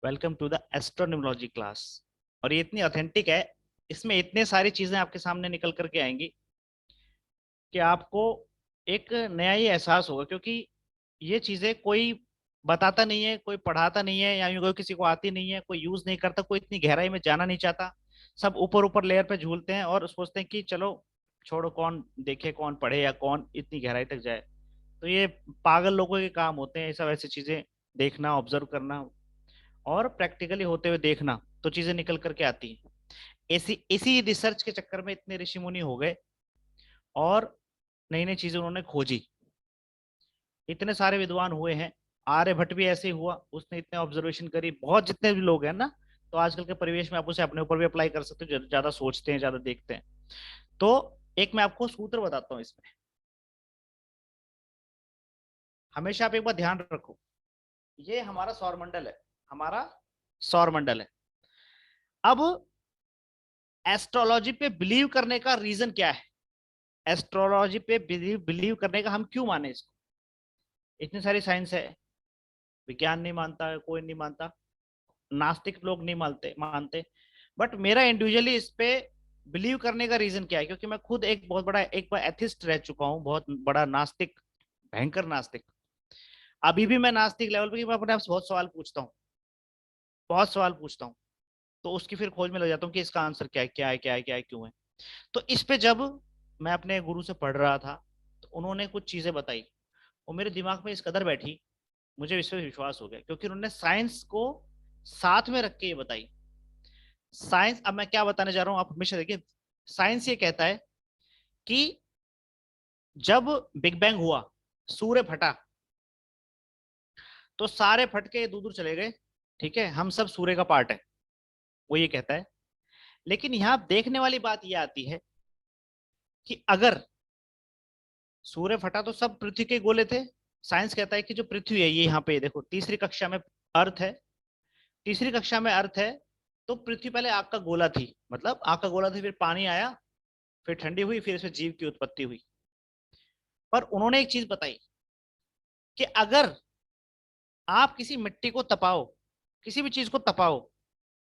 Welcome to the astronomology class. और ये इतनी ऑथेंटिक है, इसमें इतने सारी चीजें आपके सामने निकल करके आएंगी कि आपको एक नया ही एहसास होगा, क्योंकि ये चीजें कोई बताता नहीं है, कोई पढ़ाता नहीं है, या यूं कोई किसी को आती नहीं है, कोई यूज नहीं करता, कोई इतनी गहराई में जाना नहीं चाहता। सब ऊपर ऊपर लेयर पे झूलते हैं और सोचते हैं कि चलो छोड़ो, कौन देखे, कौन पढ़े, या कौन इतनी गहराई तक जाए। तो ये पागल लोगों के काम होते हैं ये सब ऐसी चीजें देखना, ऑब्जर्व करना और प्रैक्टिकली होते हुए देखना, तो चीजें निकल करके आती हैं। इसी इसी रिसर्च के चक्कर में इतने ऋषि मुनि हो गए और नई नई चीजें उन्होंने खोजी। इतने सारे विद्वान हुए हैं। आर्यभट्ट भी ऐसे ही हुआ, उसने इतने ऑब्जर्वेशन करी। बहुत जितने भी लोग हैं ना, तो आजकल के परिवेश में आप उसे अपने ऊपर भी अप्लाई कर सकते हो, ज्यादा सोचते हैं, ज्यादा देखते हैं। तो एक मैं आपको सूत्र बताता हूँ इसमें। हमेशा आप एक बार ध्यान रखो, ये हमारा सौरमंडल है, हमारा सौरमंडल है। अब एस्ट्रोलॉजी पे बिलीव करने का रीजन क्या है? एस्ट्रोलॉजी पे बिलीव बिलीव करने का हम क्यों माने इसको? इतनी सारी साइंस है, विज्ञान नहीं मानता है, कोई नहीं मानता, नास्तिक लोग नहीं मानते मानते। बट मेरा इंडिविजुअली इस पे बिलीव करने का रीजन क्या है? क्योंकि मैं खुद एक बहुत बड़ा एक बार एथिस्ट रह चुका हूँ, बहुत बड़ा नास्तिक, भयंकर नास्तिक। अभी भी मैं नास्तिक लेवल पे मैं अपने आप से बहुत सवाल पूछता हूँ, बहुत सवाल पूछता हूँ। तो उसकी फिर खोज में लग जाता हूँ कि इसका आंसर क्या है, क्या है, क्या है, क्या है, क्यों है। तो इस पे जब मैं अपने गुरु से पढ़ रहा था, तो उन्होंने कुछ चीजें बताई और मेरे दिमाग में इस कदर बैठी, मुझे इस पे विश्वास हो गया, क्योंकि उन्होंने साइंस को साथ में रख के ये बताई। साइंस, अब मैं क्या बताने जा रहा हूँ आप हमेशा देखिए। साइंस ये कहता है कि जब बिग बैंग हुआ, सूर्य फटा, तो सारे फटके दूर दूर चले गए। ठीक है, हम सब सूर्य का पार्ट है, वो ये कहता है। लेकिन यहां देखने वाली बात ये आती है कि अगर सूर्य फटा तो सब पृथ्वी के गोले थे। साइंस कहता है कि जो पृथ्वी है, ये यहाँ पे देखो, तीसरी कक्षा में अर्थ है, तीसरी कक्षा में अर्थ है। तो पृथ्वी पहले आग का गोला थी, मतलब आग का गोला थी, फिर पानी आया, फिर ठंडी हुई, फिर इसमें जीव की उत्पत्ति हुई। पर उन्होंने एक चीज बताई कि अगर आप किसी मिट्टी को तपाओ, किसी भी चीज को तपाओ,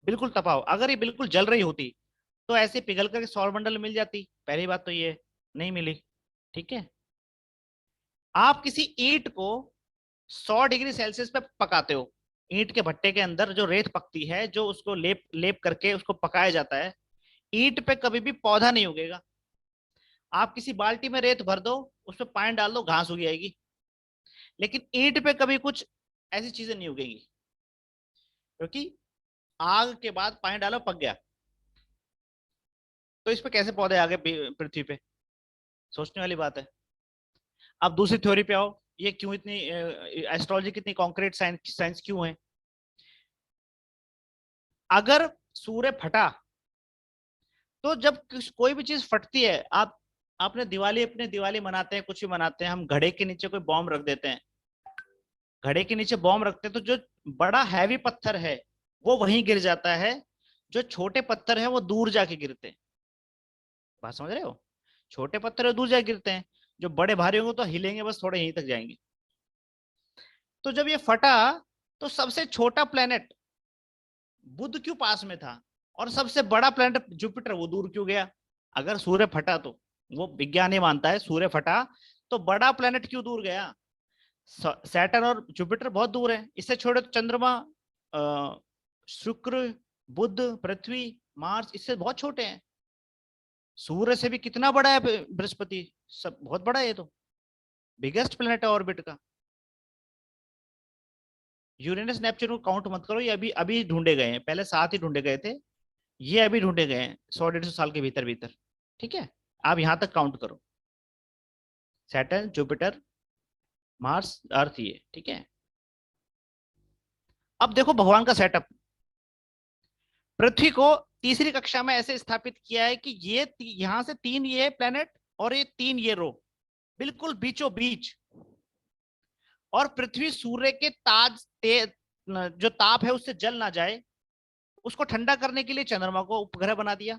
बिल्कुल तपाओ, अगर ये बिल्कुल जल रही होती तो ऐसे पिघल करके सौरमंडल मिल जाती। पहली बात तो ये नहीं मिली। ठीक है, आप किसी ईंट को 100 डिग्री सेल्सियस पे पकाते हो, ईंट के भट्टे के अंदर जो रेत पकती है, जो उसको लेप लेप करके उसको पकाया जाता है, ईंट पे कभी भी पौधा नहीं उगेगा। आप किसी बाल्टी में रेत भर दो, उसमें पानी डाल दो, घास उग जाएगी। लेकिन ईंट पे कभी कुछ ऐसी चीजें नहीं उगेंगी, क्योंकि आग के बाद पानी डालो, पक गया। तो इस पे कैसे पौधे आ गए पृथ्वी पे? सोचने वाली बात है। अब दूसरी थ्योरी पे आओ, ये क्यों इतनी एस्ट्रोलॉजी कितनी कॉन्क्रीट साइंस साइंस क्यों है? अगर सूर्य फटा, तो जब कोई भी चीज फटती है, आप आपने दिवाली, अपने दिवाली मनाते हैं, कुछ भी मनाते हैं, हम घड़े के नीचे कोई बॉम्ब रख देते हैं, घड़े के नीचे बॉम्ब रखते हैं, तो जो बड़ा हैवी पत्थर है वो वहीं गिर जाता है, जो छोटे पत्थर है वो दूर जाके गिरते हैं। बात समझ रहे हो? छोटे पत्थर है दूर जाके गिरते हैं, जो बड़े भारी होंगे तो हिलेंगे बस, थोड़े यहीं तक जाएंगे। तो जब ये फटा, तो सबसे छोटा प्लेनेट बुध क्यों पास में था, और सबसे बड़ा प्लेनेट जुपिटर वो दूर क्यों गया? अगर सूर्य फटा तो, वो विज्ञान ही मानता है, सूर्य फटा तो बड़ा प्लेनेट क्यों दूर गया? सैटर्न और जुपिटर बहुत दूर है, इससे छोटे तो चंद्रमा, शुक्र, बुध, पृथ्वी, मार्स इससे बहुत छोटे हैं। सूर्य से भी कितना बड़ा है बृहस्पति, सब बहुत बड़ा है, ये तो बिगेस्ट प्लेनेट है ऑर्बिट का। यूरेनस नेपच्यून को काउंट मत करो, ये अभी अभी ढूंढे गए हैं, पहले 7 ही ढूंढे गए थे, ये अभी ढूंढे गए हैं 100 150 साल के भीतर भीतर। ठीक है, आप यहां तक काउंट करो, सैटर्न, जुपिटर, मार्स, अर्थ, ये ठीक है। अब देखो भगवान का सेटअप। पृथ्वी को तीसरी कक्षा में ऐसे स्थापित किया है कि ये यहां से 3 ये प्लेनेट और ये 3 ये रो, बिल्कुल बीचों बीच। और पृथ्वी सूर्य के जो ताप है उससे जल ना जाए, उसको ठंडा करने के लिए चंद्रमा को उपग्रह बना दिया,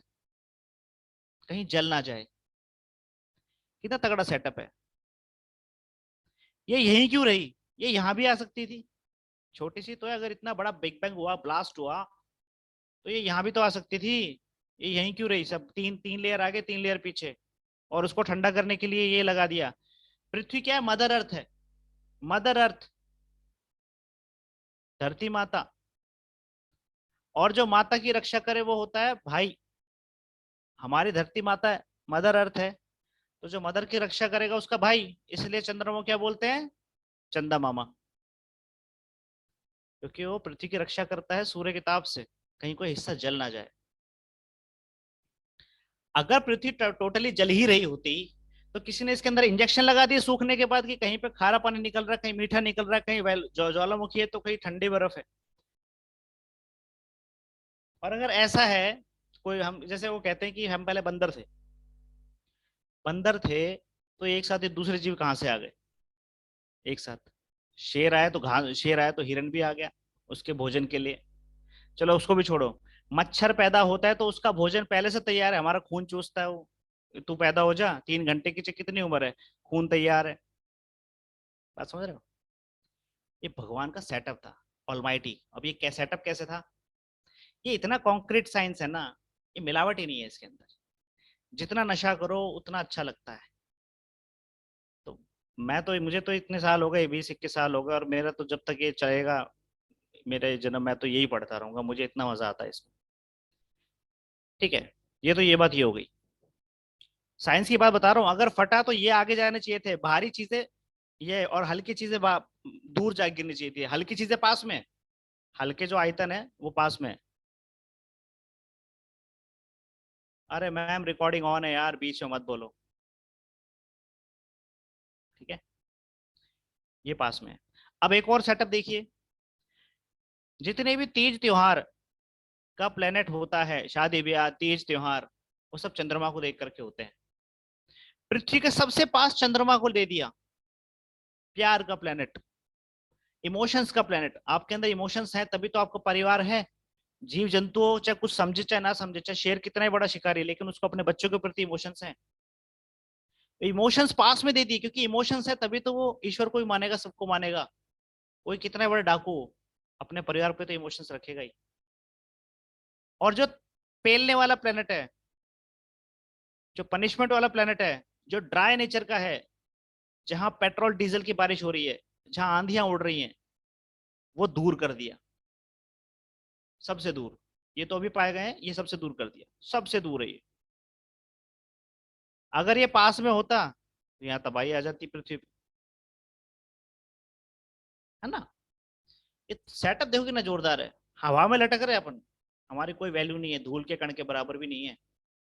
कहीं जल ना जाए। कितना तगड़ा सेटअप है। ये यहीं क्यों रही? ये यहां भी आ सकती थी, छोटी सी तो है, अगर इतना बड़ा बिग बैंग हुआ, ब्लास्ट हुआ, तो ये यहाँ भी तो आ सकती थी। ये यहीं क्यों रही? सब तीन तीन लेयर आगे, तीन लेयर पीछे, और उसको ठंडा करने के लिए ये लगा दिया। पृथ्वी क्या है? मदर अर्थ है। मदर अर्थ, धरती माता। और जो माता की रक्षा करे वो होता है भाई। हमारी धरती माता है, मदर अर्थ है, तो जो मदर की रक्षा करेगा उसका भाई। इसलिए चंद्रमा को क्या बोलते हैं? चंदा मामा। क्योंकि वो पृथ्वी की रक्षा करता है सूर्य के ताप से, कहीं कोई हिस्सा जल ना जाए। अगर पृथ्वी टोटली जल ही रही होती, तो किसी ने इसके अंदर इंजेक्शन लगा दिए सूखने के बाद कि कहीं पे खारा पानी निकल रहा है, कहीं मीठा निकल रहा है, कहीं ज्वालामुखी है तो कहीं ठंडी बर्फ है। और अगर ऐसा है, कोई हम जैसे वो कहते हैं कि हम पहले बंदर थे, बंदर थे, तो एक साथ ये दूसरे जीव कहाँ से आ गए एक साथ? शेर आया तो घास, शेर आया तो हिरन भी आ गया उसके भोजन के लिए। चलो उसको भी छोड़ो। मच्छर पैदा होता है तो उसका भोजन पहले से तैयार है, हमारा खून चूसता है वो। तू पैदा हो जा, 3 घंटे की कितनी उम्र है, खून तैयार है। बात समझ रहे हो? ये भगवान का सेटअप था, ऑलमाइटी। अब ये क्या सेटअप कैसे था? ये इतना कॉन्क्रीट साइंस है ना, ये मिलावट ही नहीं है इसके अंदर। जितना नशा करो उतना अच्छा लगता है। तो मैं तो, मुझे तो इतने साल हो गए, 20-21 साल हो गए, और मेरा तो जब तक ये चलेगा मेरे जन्म, मैं तो यही पढ़ता रहूंगा, मुझे इतना मजा आता है इसमें। ठीक है, ये तो ये बात ये हो गई। साइंस की बात बता रहा हूँ, अगर फटा तो ये आगे जाने चाहिए थे, भारी चीजें ये, और हल्की चीजें दूर जा गिरनी चाहिए थी, हल्की चीजें पास में। हल्के जो आयतन है वो पास में है। अरे मैम, रिकॉर्डिंग ऑन है यार, बीच में मत बोलो। ठीक है, ये पास में है। अब एक और सेटअप देखिए। जितने भी तीज त्योहार का प्लेनेट होता है, शादी ब्याह तीज त्योहार, वो सब चंद्रमा को देख करके होते हैं। पृथ्वी के सबसे पास चंद्रमा को दे दिया। प्यार का प्लेनेट, इमोशंस का प्लेनेट। आपके अंदर इमोशंस है तभी तो आपका परिवार है। जीव जंतु हो, चाहे कुछ समझे चाहे ना समझे, चाहे शेर कितना ही बड़ा शिकारी है, लेकिन उसको अपने बच्चों के प्रति इमोशंस है। इमोशंस पास में दे दी, क्योंकि इमोशंस है तभी तो वो ईश्वर को ही मानेगा, सबको मानेगा। कोई कितना बड़ा डाकू हो, अपने परिवार पे तो इमोशंस रखेगा ही। और जो पेलने वाला प्लेनेट है, जो पनिशमेंट वाला प्लेनेट है, जो ड्राई नेचर का है, जहां पेट्रोल डीजल की बारिश हो रही है, जहां आंधियां उड़ रही हैं, वो दूर कर दिया। सबसे दूर। ये तो अभी पाए गए हैं, ये सबसे दूर कर दिया, सबसे दूर है ये। अगर ये पास में होता तो यहाँ तबाही आ जाती पृथ्वी पे, है ना? ये सेटअप देखो कितना जोरदार है। हवा में लटक रहे हैं अपन, हमारी कोई वैल्यू नहीं है, धूल के कण के बराबर भी नहीं है।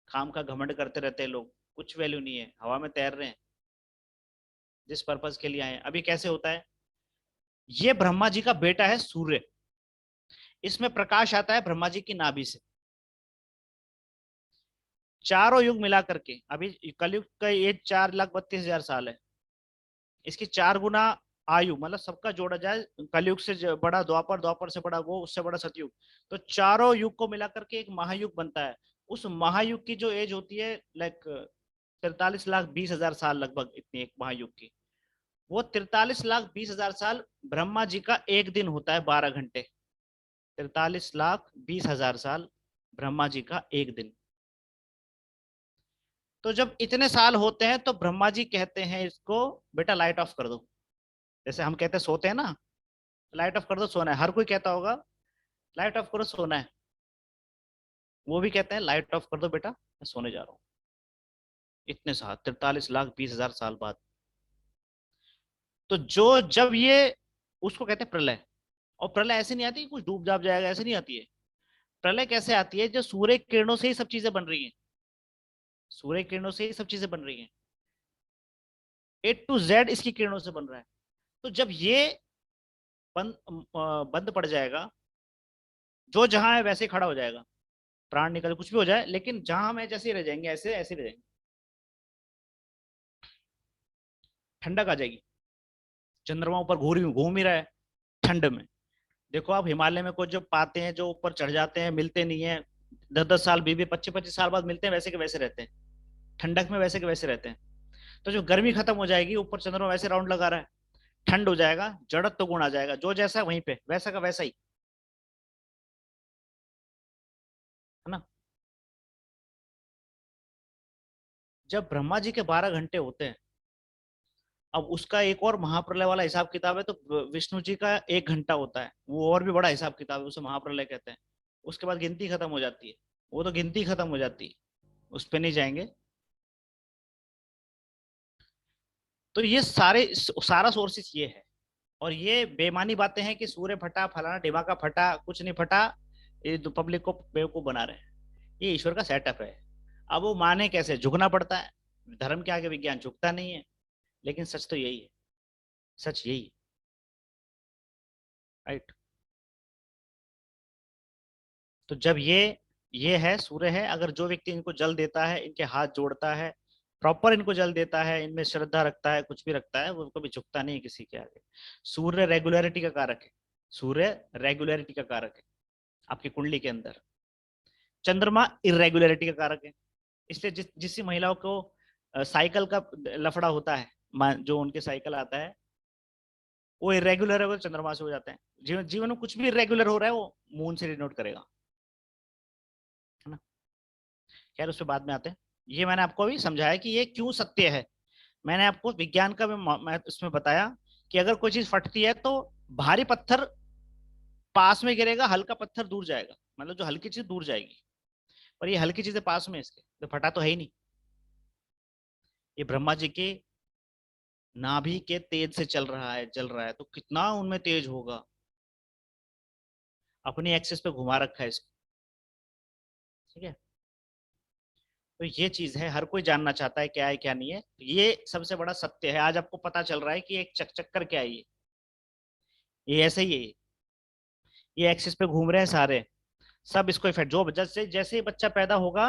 खाम का घमंड करते रहते हैं लोग, कुछ वैल्यू नहीं है, हवा में तैर रहे हैं। जिस पर्पज के लिए आए हैं। अभी कैसे होता है? ये ब्रह्मा जी का बेटा है सूर्य। इसमें प्रकाश आता है ब्रह्मा जी की नाभि से। चारों युग मिला करके, अभी कलयुग का ये 4,32,000 साल है। इसकी 4 गुना आयु, मतलब सबका जोड़ा जाए, कलयुग से बड़ा द्वापर, द्वापर से बड़ा वो, उससे बड़ा सतयुग, तो चारों युग को मिला करके एक महायुग बनता है। उस महायुग की जो एज होती है, लाइक 43,20,000 साल लगभग, इतनी एक महायुग की। वो 43,20,000 साल ब्रह्मा जी का एक दिन होता है, 12 घंटे। 43,20,000 साल ब्रह्मा जी का एक दिन। तो जब इतने साल होते हैं तो ब्रह्मा जी कहते हैं इसको, बेटा लाइट ऑफ कर दो। जैसे हम कहते हैं सोते हैं ना, लाइट ऑफ कर दो सोना है, हर कोई कहता होगा लाइट ऑफ करो सोना है। वो भी कहते हैं लाइट ऑफ कर दो बेटा, मैं सोने जा रहा हूँ। इतने साल, 43,20,000 साल बाद। तो जो जब ये, उसको कहते हैं प्रलय। और प्रलय ऐसे नहीं आती कि कुछ डूब जाप जाएगा, ऐसे नहीं आती है। प्रलय कैसे आती है? जो सूर्य किरणों से ही सब चीजें बन रही हैं। सूर्य किरणों से ही सब चीजें बन रही हैं। A to Z इसकी किरणों से बन रहा है। तो जब ये बंद बंद पड़ जाएगा, जो जहां है वैसे ही खड़ा हो जाएगा। प्राण निकल कुछ भी हो जाए, लेकिन जहां हम है जैसे ही रह जाएंगे, ऐसे ऐसे रह जाएंगे। ठंडक आ जाएगी। चंद्रमा ऊपर घूम घूम ही रहा है ठंड में। देखो आप हिमालय में कुछ जो पाते हैं, जो ऊपर चढ़ जाते हैं, मिलते नहीं है। 10-10 साल, 20-25 साल बाद मिलते हैं, वैसे के वैसे रहते हैं। ठंडक में वैसे के वैसे रहते हैं। तो जो गर्मी खत्म हो जाएगी, ऊपर चंद्रमा वैसे राउंड लगा रहा है, ठंड हो जाएगा, जड़त्व गुण आ जाएगा, जो जैसा है वहीं पे वैसा का वैसा ही, है ना। जब ब्रह्मा जी के 12 घंटे होते हैं, अब उसका एक और महाप्रलय वाला हिसाब किताब है, तो विष्णु जी का 1 घंटा होता है, वो और भी बड़ा हिसाब किताब है, उसे महाप्रलय कहते हैं। उसके बाद गिनती खत्म हो जाती है, वो तो गिनती खत्म हो जाती है, उस पे नहीं जाएंगे। तो ये सारा सोर्सेस ये है। और ये बेमानी बातें हैं कि सूर्य फटा, फलाना दिमाग फटा, कुछ नहीं फटा, ये तो पब्लिक को बेवकूफ बना रहे हैं। ये ईश्वर का सेटअप है। अब वो माने कैसे, झुकना पड़ता है, धर्म के आगे विज्ञान झुकता नहीं है। लेकिन सच तो यही है, सच यही है, राइट। तो जब ये है, सूर्य है, अगर जो व्यक्ति इनको जल देता है, इनके हाथ जोड़ता है, प्रॉपर इनको जल देता है, इनमें श्रद्धा रखता है, कुछ भी रखता है, वो कभी झुकता नहीं है किसी के आगे। सूर्य रेगुलरिटी का कारक है, सूर्य रेगुलरिटी का कारक है आपकी कुंडली के अंदर। चंद्रमा इरेगुलरिटी का कारक है। इसलिए जिस महिलाओं को साइकिल का लफड़ा होता है, जो उनके साइकिल आता है वो इरेगुलर है, वो चंद्रमा से हो जाते हैं। जीवन जीवन में कुछ भी इरेगुलर हो रहा है, वो मून से डिनोट करेगा, है ना। खैर उस पर बाद में आते हैं। ये मैंने आपको अभी समझाया कि ये क्यों सत्य है। मैंने आपको विज्ञान का मैं इसमें बताया कि अगर कोई चीज फटती है तो भारी पत्थर पास में गिरेगा, हल्का पत्थर दूर जाएगा, मतलब जो हल्की चीज दूर जाएगी। पर ये हल्की चीजें पास में इसके तो फटा तो है ही नहीं। ये ब्रह्मा जी के नाभि के तेज से चल रहा है, जल रहा है, तो कितना उनमें तेज होगा। अपनी एक्सिस पे घुमा रखा है इसको, ठीक है। तो ये चीज है, हर कोई जानना चाहता है क्या है क्या नहीं है। ये सबसे बड़ा सत्य है। आज आपको पता चल रहा है कि एक चक्कर क्या है, ये ऐसे ही है। ये एक्सिस पे घूम रहे हैं सारे, सब इसको इफेक्ट, जो जैसे जैसे ही बच्चा पैदा होगा,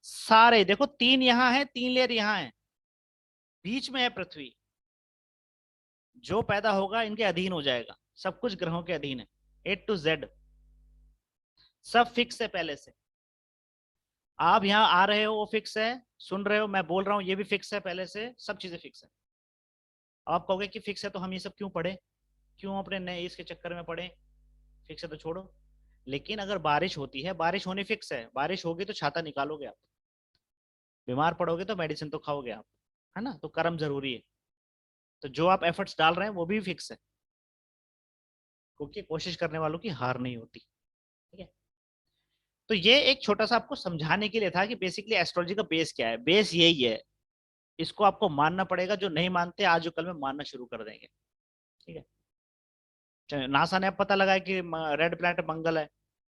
सारे देखो, 3 यहाँ है, 3 लेयर यहाँ है, बीच में है पृथ्वी। जो पैदा होगा इनके अधीन हो जाएगा, सब कुछ ग्रहों के अधीन है, A to Z, सब फिक्स है पहले से। आप यहाँ आ रहे हो वो फिक्स है, सुन रहे हो मैं बोल रहा हूँ ये भी फिक्स है पहले से, सब चीजें फिक्स है। आप कहोगे कि फिक्स है तो हम ये सब क्यों पढ़े, क्यों अपने नए इसके चक्कर में पढ़े, फिक्स है तो छोड़ो। लेकिन अगर बारिश होती है, बारिश होनी फिक्स है, बारिश होगी तो छाता निकालोगे आप, बीमार पड़ोगे तो मेडिसिन तो खाओगे आप, है ना। तो कर्म जरूरी है। तो जो आप एफर्ट्स डाल रहे हैं वो भी फिक्स है, क्योंकि कोशिश करने वालों की हार नहीं होती, ठीक है। तो ये एक छोटा सा आपको समझाने के लिए था कि बेसिकली एस्ट्रोलॉजी का बेस क्या है। बेस यही है, इसको आपको मानना पड़ेगा। जो नहीं मानते आज कल में मानना शुरू कर देंगे, ठीक है। नासा ने अब पता लगाया कि रेड प्लैनेट मंगल है,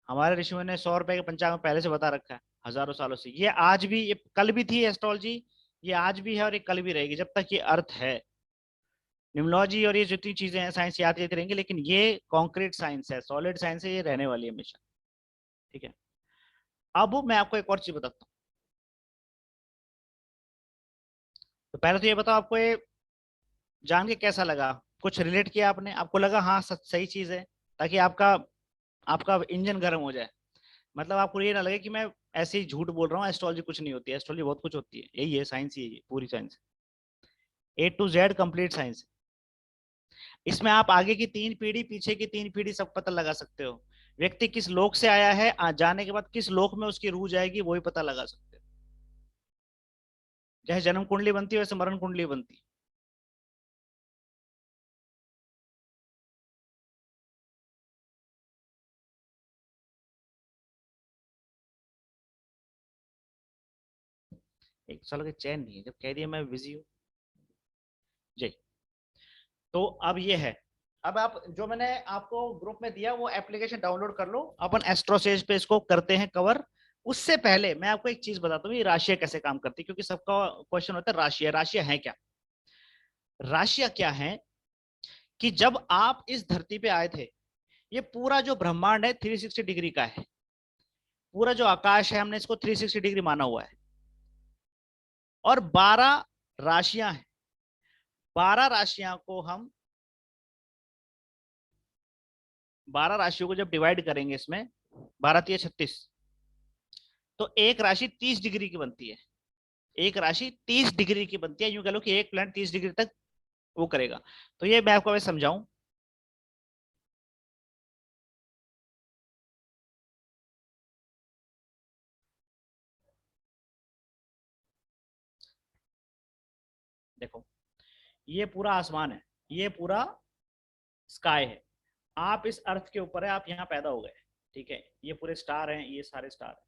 हमारे ऋषियों ने 100 रुपए के पंचांग में पहले से बता रखा है, हजारों सालों से। ये आज भी, ये कल भी थी एस्ट्रोलॉजी, ये आज भी है और ये कल भी रहेगी जब तक ये अर्थ है। न्यूमरोलॉजी और ये जितनी चीजें हैं साइंस याद आती रहेंगी, लेकिन ये कॉन्क्रीट साइंस है, सॉलिड साइंस है, ये रहने वाली है हमेशा, ठीक है। अब मैं आपको एक और चीज बताता हूँ। तो पहले तो ये बताओ, आपको ये जान के कैसा लगा, कुछ रिलेट किया आपने, आपको लगा हाँ सच सही चीज है, ताकि आपका आपका इंजन गर्म हो जाए। मतलब आपको ये ना लगे कि मैं ऐसे ही झूठ बोल रहा हूँ, एस्ट्रोलॉजी कुछ नहीं होती है, एस्ट्रोलॉजी बहुत कुछ होती है, यही है साइंस, यही है पूरी science, A to Z complete science. इसमें आप आगे की 3 पीढ़ी, पीछे की 3 पीढ़ी सब पता लगा सकते हो। व्यक्ति किस लोक से आया है, जाने के बाद किस लोक में उसकी रूह जाएगी, वो भी पता लगा सकते हो। जैसे जन्म कुंडली बनती है वैसे मरण कुंडली बनती है। एक साल के चैन नहीं है, जब कह दिया मैं बिजी हूँ। जी। तो अब ये है, अब आप जो मैंने आपको ग्रुप में दिया वो एप्लीकेशन डाउनलोड कर लो, अपन एस्ट्रोसेज पे इसको करते हैं कवर। उससे पहले मैं आपको एक चीज बताता हूँ, ये राशियां कैसे काम करती है, क्योंकि सबका क्वेश्चन होता है राशियां, राशियां है क्या। राशियां क्या है कि जब आप इस धरती पे आए थे, ये पूरा जो ब्रह्मांड है 360 डिग्री का है। पूरा जो आकाश है हमने इसको 360 डिग्री माना हुआ है। और 12 राशियां हैं। 12 राशियां को हम, 12 राशियों को जब डिवाइड करेंगे इसमें, 12×3=36, तो एक राशि 30 डिग्री की बनती है। एक राशि 30 डिग्री की बनती है, यूं कह लो कि एक प्लैनेट 30 डिग्री तक वो करेगा। तो ये मैं आपको समझाऊं, देखो ये पूरा आसमान है, ये पूरा स्काई है, आप इस अर्थ के ऊपर है, आप यहाँ पैदा हो गए, ठीक है, ये पूरे स्टार हैं, ये सारे स्टार हैं।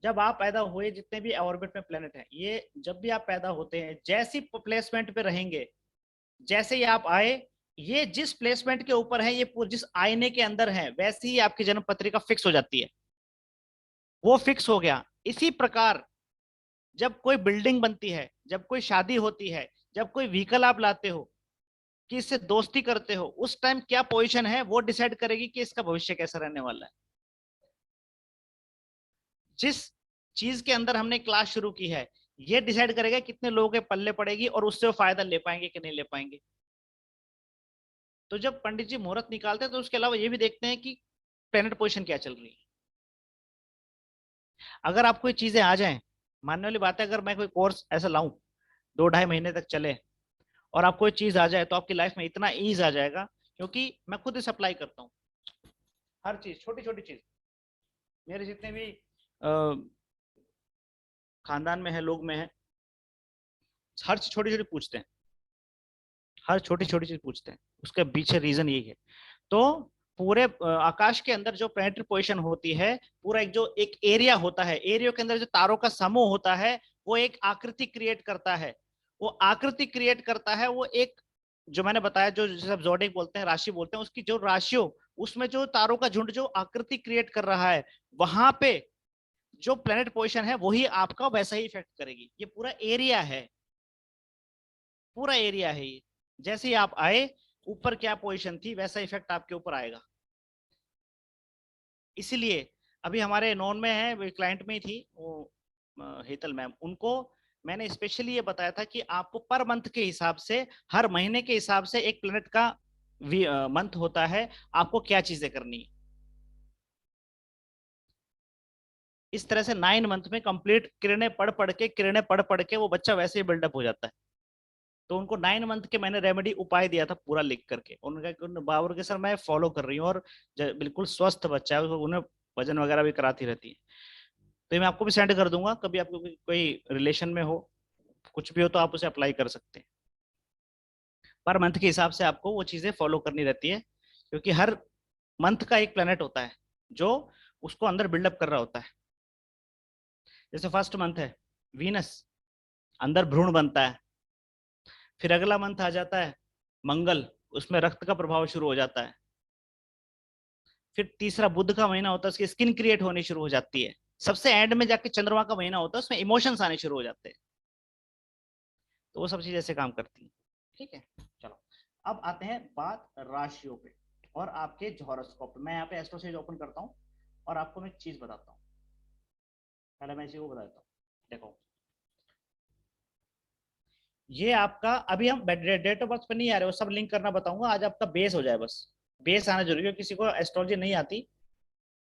जब आप पैदा हुए, जितने भी ऑर्बिट में प्लेनेट हैं, ये जब भी आप पैदा होते हैं, जैसी प्लेसमेंट पे रहेंगे, जैसे ही आप आए, ये जिस प्लेसमेंट के ऊपर है, ये जिस आईने के अंदर है, वैसे ही आपकी जन्म पत्रिका फिक्स हो जाती है, वो फिक्स हो गया। इसी प्रकार जब कोई बिल्डिंग बनती है, जब कोई शादी होती है, जब कोई व्हीकल आप लाते हो, किससे दोस्ती करते हो, उस टाइम क्या पोजीशन है वो डिसाइड करेगी कि इसका भविष्य कैसा रहने वाला है। जिस चीज के अंदर हमने क्लास शुरू की है, ये डिसाइड करेगा कितने लोगों के पल्ले पड़ेगी और उससे वो फायदा ले पाएंगे कि नहीं ले पाएंगे। तो जब पंडित जी मुहूर्त निकालते हैं, तो उसके अलावा ये भी देखते हैं कि प्लेनेट पोजीशन क्या चल रही है। अगर आपको ये चीजें आ जाएं, मानने वाली बात है, अगर मैं कोई कोर्स ऐसा लाऊं 2-2.5 महीने तक चले और आपको ये चीज आ जाए, तो आपकी लाइफ में इतना ईज आ जाएगा, क्योंकि मैं खुद इसे अप्लाई करता हूँ। हर चीज, छोटी छोटी चीज, मेरे जितने भी खानदान में है, लोग में है, हर चीज छोटी छोटी पूछते हैं, हर छोटी छोटी चीज पूछते हैं, उसके पीछे रीजन यही है। तो पूरे आकाश के अंदर जो प्लैनेटरी पोजीशन होती है, पूरा एक जो एक एरिया होता है, एरिया के अंदर जो तारों का समूह होता है, वो एक आकृति क्रिएट करता है। वो आकृति क्रिएट करता है, वो एक, जो मैंने बताया, जो सब जोडिक बोलते हैं, राशि बोलते हैं, उसकी जो राशियों, उसमें जो तारों का झुंड जो आकृति क्रिएट कर रहा है, वहां पे जो प्लेनेट पोजीशन है वही आपका वैसा ही इफेक्ट करेगी। ये पूरा एरिया है, पूरा एरिया है ये। जैसे ही आप आए, ऊपर क्या पोजीशन थी, वैसा इफेक्ट आपके ऊपर आएगा। इसीलिए अभी हमारे नॉन में है, क्लाइंट में ही थी वो, हेतल मैम, उनको मैंने स्पेशली ये बताया था कि आपको पर मंथ के हिसाब से, हर महीने के हिसाब से एक प्लेनेट का मंथ होता है, आपको क्या चीजें करनी है। इस तरह से 9 मंथ में कंप्लीट किरणें पढ़ पढ़ के वो बच्चा वैसे ही बिल्डअप हो जाता है। तो उनको 9 मंथ के मैंने रेमेडी उपाय दिया था पूरा लिख करके, उन्होंने कहा कि बाबर के सर मैं फॉलो कर रही हूँ, और बिल्कुल स्वस्थ बच्चा है, उन्हें वजन वगैरह भी कराती रहती है। तो ये मैं आपको भी सेंड कर दूंगा, कभी आपको कोई रिलेशन में हो, कुछ भी हो, तो आप उसे अप्लाई कर सकते हैं। पर मंथ के हिसाब से आपको वो चीजें फॉलो करनी रहती है, क्योंकि हर मंथ का एक प्लेनेट होता है जो उसको अंदर बिल्डअप कर रहा होता है। जैसे फर्स्ट मंथ है वीनस, अंदर भ्रूण बनता है। फिर अगला मंथ आ जाता है मंगल, उसमें रक्त का प्रभाव शुरू हो जाता है। फिर तीसरा बुध का महीना होता है, उसकी स्किन क्रिएट होनी शुरू हो जाती है। सबसे एंड में जाके चंद्रमा का महीना होता है, उसमें इमोशंस आने शुरू हो जाते हैं। तो वो सब चीज ऐसे काम करती है। ठीक है, चलो अब आते हैं बात राशियों पे और आपके हॉरोस्कोप पे। मैं यहाँ पे एस्ट्रोसेज ओपन करता हूँ और आपको मैं एक चीज बताता हूँ। पहले मैं इसी को बताता हूँ, देखो ये आपका, अभी हम डेट ऑफ बर्थ पे नहीं आ रहे, वो सब लिंक करना बताऊंगा, आज आपका बेस हो जाए बस। बेस आना जरूरी है, किसी को एस्ट्रोलॉजी नहीं आती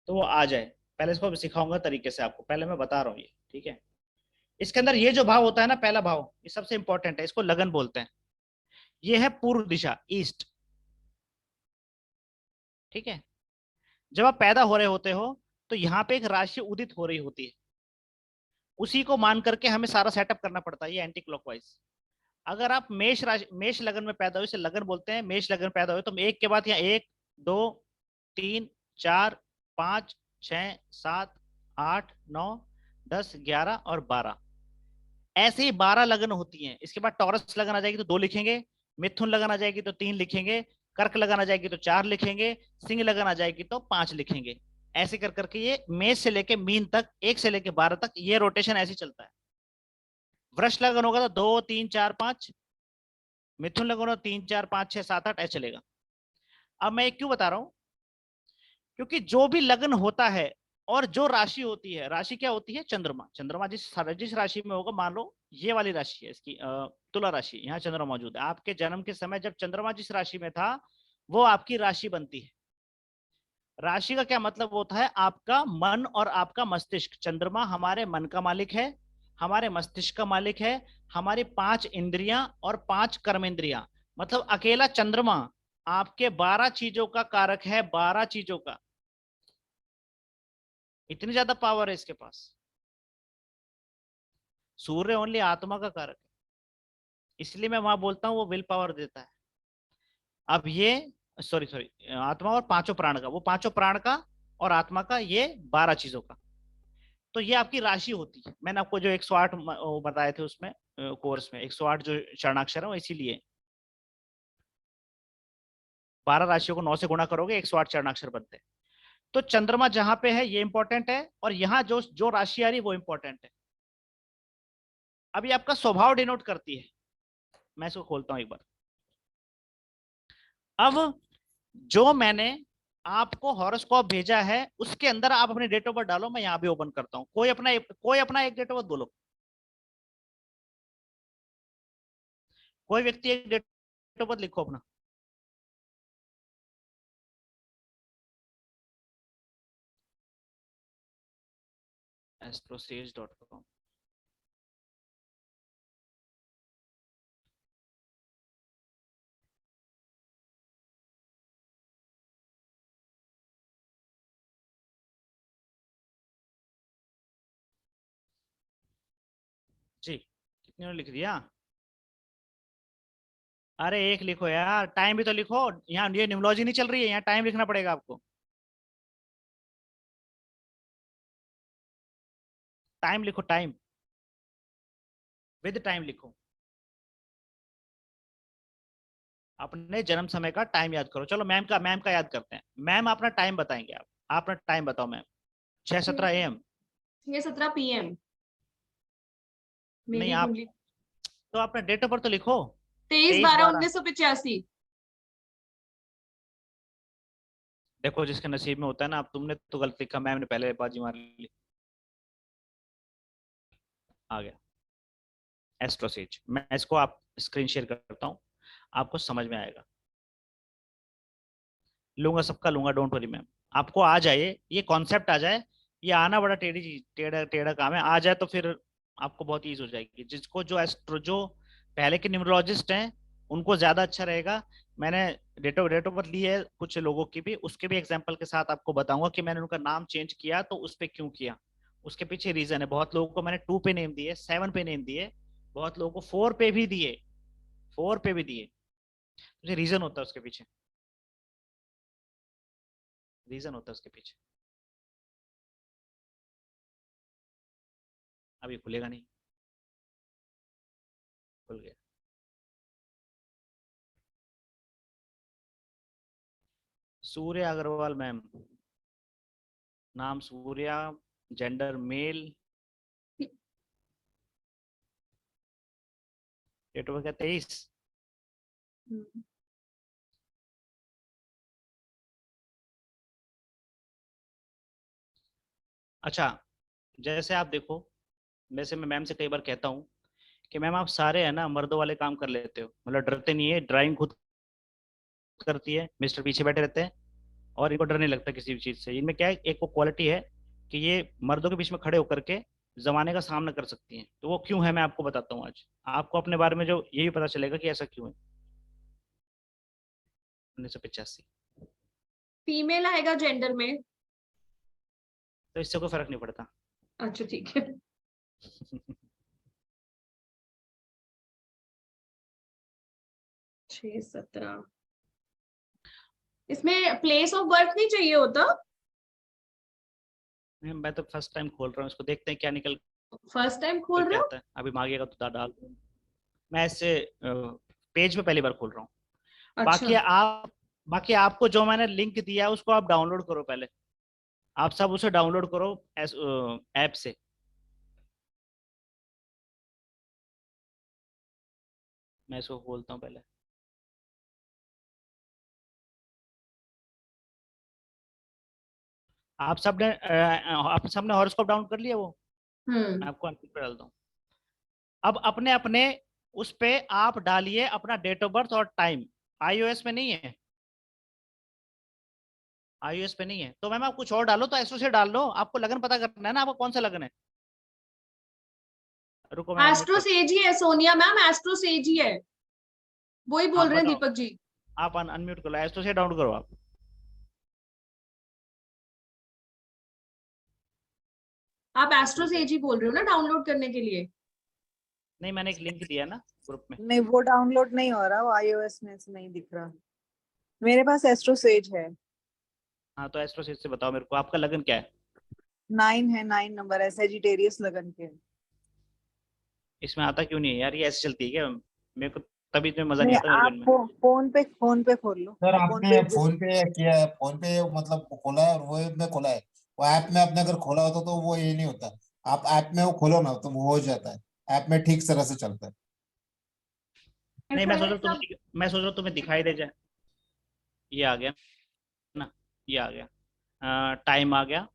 तो वो आ जाए। पहले इसको सिखाऊंगा तरीके से आपको, पहले मैं बता रहा हूँ ये, ठीक है। इसके अंदर ये जो भाव होता है ना, पहला भाव, ये सबसे इंपॉर्टेंट है, इसको लगन बोलते हैं। ये है पूर्व दिशा, ईस्ट, ठीक है। जब आप पैदा हो रहे होते हो, तो यहाँ पे एक राशि उदित हो रही होती है, उसी को मान करके हमें सारा सेटअप करना पड़ता है, ये एंटी क्लॉकवाइज। अगर आप मेष राशि, मेष लगन में पैदा हुए, इसे लगन बोलते हैं, मेष लगन पैदा हुए, तो एक के बाद यहाँ 1, 2, 3, 4, 5, 6, 7, 8, 9, 10, 11 और 12, ऐसे ही 12 लगन होती हैं। इसके बाद टॉरस लगन आ जाएगी तो 2 लिखेंगे, मिथुन लगन आ जाएगी तो 3 लिखेंगे, कर्क लगन आ जाएगी तो 4 लिखेंगे, सिंह लगन आ जाएगी तो 5 लिखेंगे। ऐसे कर करके ये मेष से लेके मीन तक, 1 से लेके 12 तक, ये रोटेशन ऐसे चलता है। वृष लगन होगा तो 2, 3, 4, 5, मिथुन लगन होगा 3, 4, 5, 6, 7, 8, ऐसे चलेगा। अब मैं क्यों बता रहा हूं, क्योंकि जो भी लग्न होता है और जो राशि होती है, राशि क्या होती है, चंद्रमा। चंद्रमा जिस जिस राशि में होगा, मान लो ये वाली राशि है इसकी, तुला राशि, यहाँ चंद्रमा मौजूद है। आपके जन्म के समय जब चंद्रमा जिस राशि में था, वो आपकी राशि बनती है। राशि का क्या मतलब होता है, आपका मन और आपका मस्तिष्क। चंद्रमा हमारे मन का मालिक है, हमारे मस्तिष्क का मालिक है, हमारी 5 इंद्रियां और 5 कर्मेंद्रियां, मतलब अकेला चंद्रमा आपके 12 चीजों का कारक है, 12 चीजों का। इतनी ज्यादा पावर है इसके पास। सूर्य ओनली आत्मा का कारक है, इसलिए मैं वहां बोलता हूँ वो विल पावर देता है। अब ये, सॉरी सॉरी, आत्मा और पांचों प्राण का, वो पांचों प्राण का और आत्मा का, ये 12 चीजों का। तो ये आपकी राशि होती है। मैंने आपको जो 108 वो बताए थे उसमें, कोर्स में 108 जो चरणाक्षर है वो इसीलिए 12 राशियों को 9 से गुणा करोगे 108 चरणाक्षर बनते हैं। तो चंद्रमा जहां पे है ये इंपॉर्टेंट है, और यहाँ जो जो राशि आ रही है वो इंपॉर्टेंट है। अभी आपका स्वभाव डिनोट करती है। मैं इसको खोलता हूं एक बार। अब जो मैंने आपको हॉरोस्कोप भेजा है उसके अंदर आप अपने डेट ऑफ बर्थ डालो। मैं यहां भी ओपन करता हूं। कोई अपना एक डेट ऑफ बर्थ बोलो। कोई व्यक्ति एक डेट ऑफ बर्थ लिखो अपना। astrosage.com। जी, कितने ने लिख दिया? अरे एक लिखो यार, टाइम भी तो लिखो। यहाँ ये न्यूमरोलॉजी नहीं चल रही है, यहाँ टाइम लिखना पड़ेगा आपको। टाइम लिखो, टाइम, विद टाइम लिखो। अपने जन्म समय का टाइम याद करो। चलो मैम का याद करते हैं। मैम अपना टाइम बताएंगे। आप अपना टाइम बताओ मैम। 6:17 AM। 6:17 PM नहीं मेरी आप, कुंडली। तो अपना डेट ऑफ बर्थ तो लिखो। 23 तेईस 12 बारह 1985। देखो जिसके नसीब में होता है ना। अब तुमने तो गलत लिखा, मैम ने पहले बाजी मार ली। आ गया एस्ट्रोसेज। मैं इसको आप स्क्रीन शेयर करता हूँ, आपको समझ में आएगा। लूंगा सबका लूंगा, डोंट वरी मैम। आपको आ जाए, ये कॉन्सेप्ट आ जाए। ये आना बड़ा टेढ़ी चीज, टेढ़ा टेढ़ा काम है। आ जाए तो फिर आपको बहुत ईज हो जाएगी। जिसको जो एस्ट्रो जो पहले के न्यूमरोलॉजिस्ट हैं उनको ज्यादा अच्छा रहेगा। मैंने डेट ऑफ बर्थ ली है कुछ लोगों की भी, उसके भी एग्जांपल के साथ आपको बताऊंगा कि मैंने उनका नाम चेंज किया तो उस पे क्यों किया। उसके पीछे रीजन है। बहुत लोगों को मैंने 2 पे नेम दिए, 7 पे नेम दिए, बहुत लोगों को 4 पे भी दिए, 4 पे भी दिए। मुझे रीजन होता है उसके पीछे, रीजन होता है उसके पीछे। अभी खुलेगा नहीं, खुल गया। सूर्य अग्रवाल मैम, नाम Surya, gender male, date of birth क्या 23। हम्म, अच्छा, जैसे आप देखो, वैसे मैं मैम से कई बार कहता हूँ कि मैम आप सारे है ना मर्दों वाले काम कर लेते हो, मतलब डरते नहीं है। ड्राइविंग खुद करती है, मिस्टर पीछे बैठे रहते हैं, और इनको डर नहीं लगता किसी भी चीज से। इनमें क्या है, एक वो क्वालिटी है कि ये मर्दों के बीच में खड़े होकर के जमाने का सामना कर सकती हैं। तो वो क्यों है मैं आपको बताता हूँ आज। आपको अपने बारे में जो ये भी पता चलेगा कि ऐसा क्यों है। 1985। फीमेल आएगा जेंडर में। तो इससे कोई फर्क नहीं पड़ता। अच्छा ठीक है। 6:17। इसमें प्लेस ऑफ बर्थ नहीं चाहिए होता? मैं तो फर्स्ट टाइम खोल रहा हूँ इसको, देखते हैं क्या निकल फर्स्ट टाइम खोल के रहे हो? आता है। अभी मांगेगा तो डाल। मैं इससे पेज पे पहली बार खोल रहा हूँ। अच्छा। बाकी आप, बाकी आपको जो मैंने लिंक दिया है उसको आप डाउनलोड करो पहले। आप सब उसे डाउनलोड करो ऐप से। मैं इसको खोलता हूँ पहले। आप सबने हॉरोस्कोप डाउनलोड कर लिया वो? मैं हम्म। आपको अनपिन पे डालता हूँ। अब अपने अपने उस पे आप डालिए अपना डेट ऑफ बर्थ और टाइम। आईओएस में नहीं है, आईओएस पे नहीं है तो मैम आप कुछ और डालो। तो एसओ से डाल लो, आपको लगन पता करना है ना, आपको कौन सा लगन है। रुको मैं अनम्यूट कर। एस्ट्रोस एज ही है सोनिया मैम, एस्ट्रोस एज ही है। वही बोल रहे हैं बताओ। दीपक जी। आप अनम्यूट करो, एस्ट्रो से डाउनलोड करो आप। आप एस्ट्रो से ही बोल रहे हो ना डाउनलोड करने के लिए? नहीं, मैंने एक लिंक दिया ना ग्रुप में। नहीं, वो डाउनलोड नहीं हो रहा, वो iOS में से नहीं दिख रहा। मेरे पास एस्ट्रो सेज है। हाँ, तो एस्ट्रो से बताओ मेरे को, आपका लगन क्या है? 9 है, 9 नंबर है, सेजिटेरियस लगन के। इसमें आता क्यों नहीं है यार? ये ऐसे चलती है क्या? मेरे को तभी इसमें मजा नहीं नहीं, आता मेरे को आप इनमें। फोन पे खोल लो। सर फोन आपने पे फोन पे किया है, फोन पे मतलब खोला है और वो में खोला है। वो ऐप में आपने अगर खोला होता तो वो ये नहीं होता। आप ऐप में वो खोलो ना तो वो हो जाता है, ऐप में ठीक तरह से चलता है। नहीं, ऐसा मैं सोच है रहा हूँ सब। मैं सोच रहा हूँ तुम्हें दिखाई दे जाए। ये आ गया ना, ये आ गया, टाइम आ गया।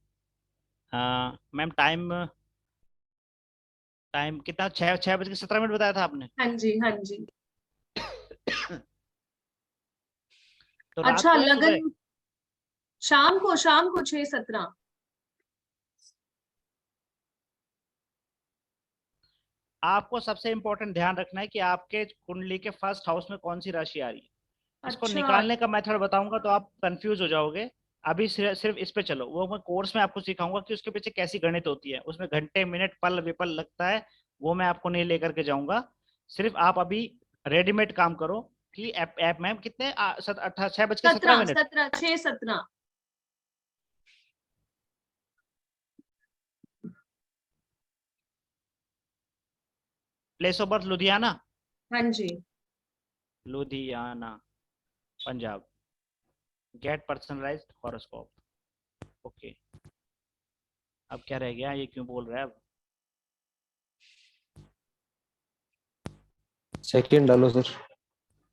मैम टाइम, टाइम कितना? 6:17 बताया था आपने। हाँ जी, हाँ जी। तो रात अच्छा, को है सुबह? लगन शाम को 6:17। आपको सबसे इंपॉर्टेंट ध्यान रखना है कि आपके कुंडली के फर्स्ट हाउस में कौन सी राशि आ रही है। इसको अच्छा, निकालने का मेथड बताऊंगा तो आप कंफ्यूज हो जाओगे। अभी सिर्फ इस पे चलो, वो मैं कोर्स में आपको सिखाऊंगा कि उसके पीछे कैसी गणित होती है, उसमें घंटे मिनट पल विपल लगता है। वो मैं आपको नहीं लेकर के जाऊंगा। सिर्फ आप अभी रेडीमेड काम करो कि ऐप में कितने 6:17 6:17। Place of birth Ludhiana. हाँ जी। Ludhiana, Punjab. Get personalised horoscope. Okay, अब क्या रह गया? ये क्यों बोल रहा है अब? सेकंड डालो सर।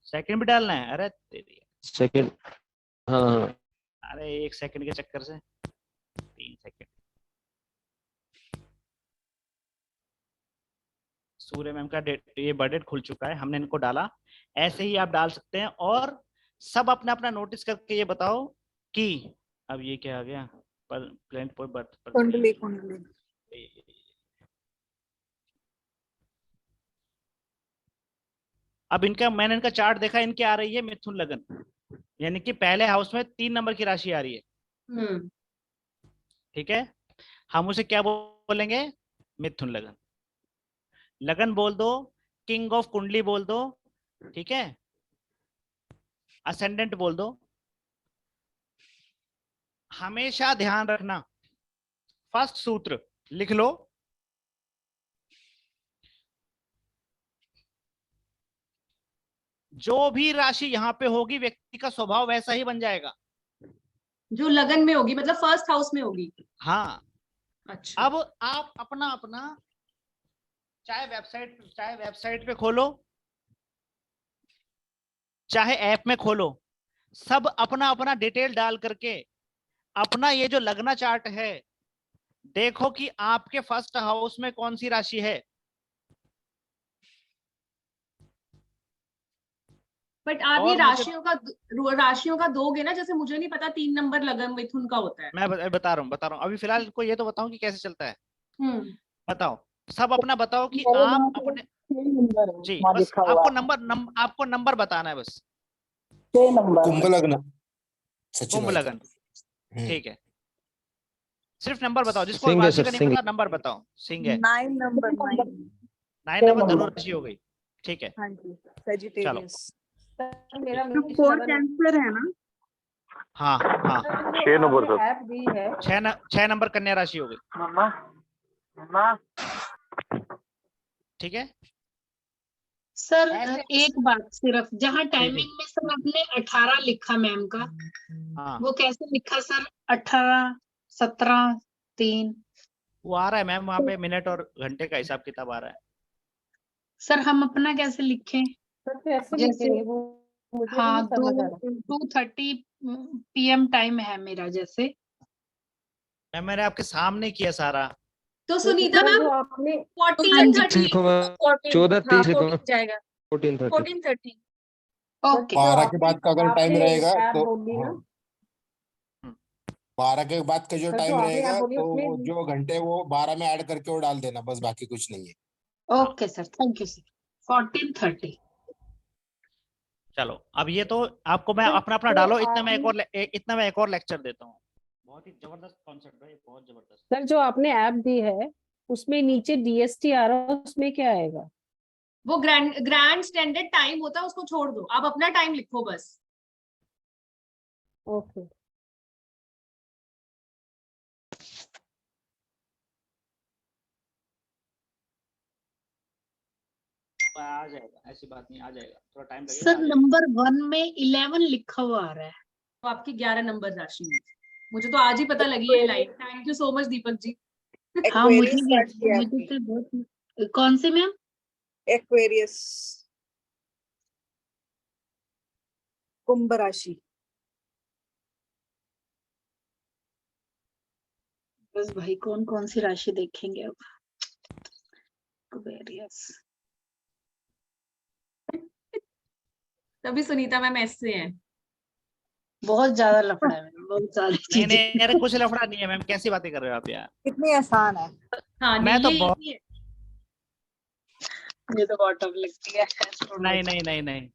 सेकंड भी डालना है? अरे तेरी, सेकंड, हाँ। अरे 1 सेकंड के चक्कर से 3 सेकंड। सूर्य मैम का डेट, ये बर्थ खुल चुका है, हमने इनको डाला। ऐसे ही आप डाल सकते हैं। और सब अपना अपना नोटिस करके ये बताओ कि अब ये क्या आ गया? प्लेनेट पर बर्थ पर। कुंडली कुंडली अब इनका, मैंने इनका चार्ट देखा, इनकी आ रही है मिथुन लगन, यानी कि पहले हाउस में 3 नंबर की राशि आ रही है। हम्म। ठीक है, हम उसे क्या बोलेंगे? मिथुन लगन। लगन बोल दो, किंग ऑफ कुंडली बोल दो, ठीक है, असेंडेंट बोल दो। हमेशा ध्यान रखना, फर्स्ट सूत्र लिख लो। जो भी राशि यहां पे होगी, व्यक्ति का स्वभाव वैसा ही बन जाएगा। जो लगन में होगी मतलब फर्स्ट हाउस में होगी। हाँ। अच्छा। अब आप अपना अपना, चाहे वेबसाइट पे खोलो, चाहे ऐप में खोलो, सब अपना अपना डिटेल डाल करके अपना ये जो लगना चार्ट है, देखो कि आपके फर्स्ट हाउस में कौन सी राशि है। बट आप ये और मुझे, राशियों का दोगे ना? जैसे मुझे नहीं पता 3 नंबर लगन मिथुन का होता है। मैं बता रहा हूँ अभी फिलहाल इनको ये तो बताऊं कि कैसे चलता है। हम्म। बताओ, सब अपना बताओ कि मेरे आप वहाँ पे अपने, 6 नंबर है, जी वहाँ बस लिखा हुआ आपको है। आपको नंबर बताना है बस। 6 नंबर कुंभ है। लग्न, सचिन कुंभ भाई का। लगन, ठीक है। सिर्फ नंबर बताओ, जिसको सिंह है राशि सर, का नहीं सिंह। पता नंबर बताओ। सिंह है, 9 नंबर 9। 9 नंबर धनु राशि हो गई। ठीक है, हाँ जी, चलो। सेजिटेरियस। मेरा जो फोर कैंसर है ना, हाँ हाँ, 6 नंबर सर। ऐप भी है। 6 नंबर कन्या राशि हो गई। मम्मा मम्मा। ठीक है, सर ऐसे। एक बात सिर्फ, जहाँ जी जी, टाइमिंग में सर आपने 18 लिखा मैम का, हाँ वो कैसे लिखा सर? 18, 17, 3। वो आ रहा है मैम, वहाँ पे मिनट और घंटे का हिसाब किताब आ रहा है। सर हम अपना कैसे लिखें? सर कैसे जैसे लिखेंगे वो, मुझे भी हाँ, नहीं समझ आ रहा। 2:30 PM टाइम है मेरा जैसे। मैम मैंने आपके सामने किया सारा। तो सुनीता मैम जो आपने 14:30। लिखो मैम, 14:30 लिखो मैम। जाएगा 14:30। 14:30। ओके। 12 के बाद का अगर टाइम रहेगा तो बोली ना, हाँ, 12 के बाद का जो सर जो टाइम आपने रहेगा बोली तो उसमें वो जो घंटे वो 12 में ऐड करके वो डाल देना, बस बाकी कुछ नहीं है। Okay sir, thank you sir. 14:30। चलो अब ये तो आपको मैं सर, अपना अपना तो डालो, इतना मैं आपने- इतना मैं एक और लेक्चर देता हूँ। बहुत ही जबरदस्त कॉन्सेप्ट है, बहुत जबरदस्त। सर जो आपने ऐप दी है उसमें नीचे डीएसटी आ रहा है, उसमें क्या आएगा? वो ग्रैंड स्टैंडर्ड टाइम होता है, उसको छोड़ दो, आप अपना टाइम लिखो बस। ओके। आ जाएगा, ऐसी बात नहीं, आ जाएगा, थोड़ा टाइम लगेगा, सर आ जाएगा। नंबर 1 में 11 लिखा हुआ आ रहा है। तो आपकी 11 नंबर राशि में, मुझे तो आज ही पता लगी ये line. Thank you so much Deepak ji. हाँ मुझे एक्वेरियस राशि है मुझे आपकी। तो बहुत। कौन से मैम? एक्वेरियस, कुंभ राशि। बस भाई कौन कौन सी राशि देखेंगे अब। Aquarius। तभी सुनीता मैम ऐसे हैं। बहुत ज्यादा लफड़ा है मैम, बहुत सारी नहीं चीजें। नहीं, अरे कुछ लफड़ा नहीं है मैम, कैसी बातें कर रहे हो आप यार। कितनी आसान है। हाँ मैं नहीं, तो ये बहुत, easy है। ये तो बहुत टफ लगती है नहीं astrology। नहीं नहीं नहीं,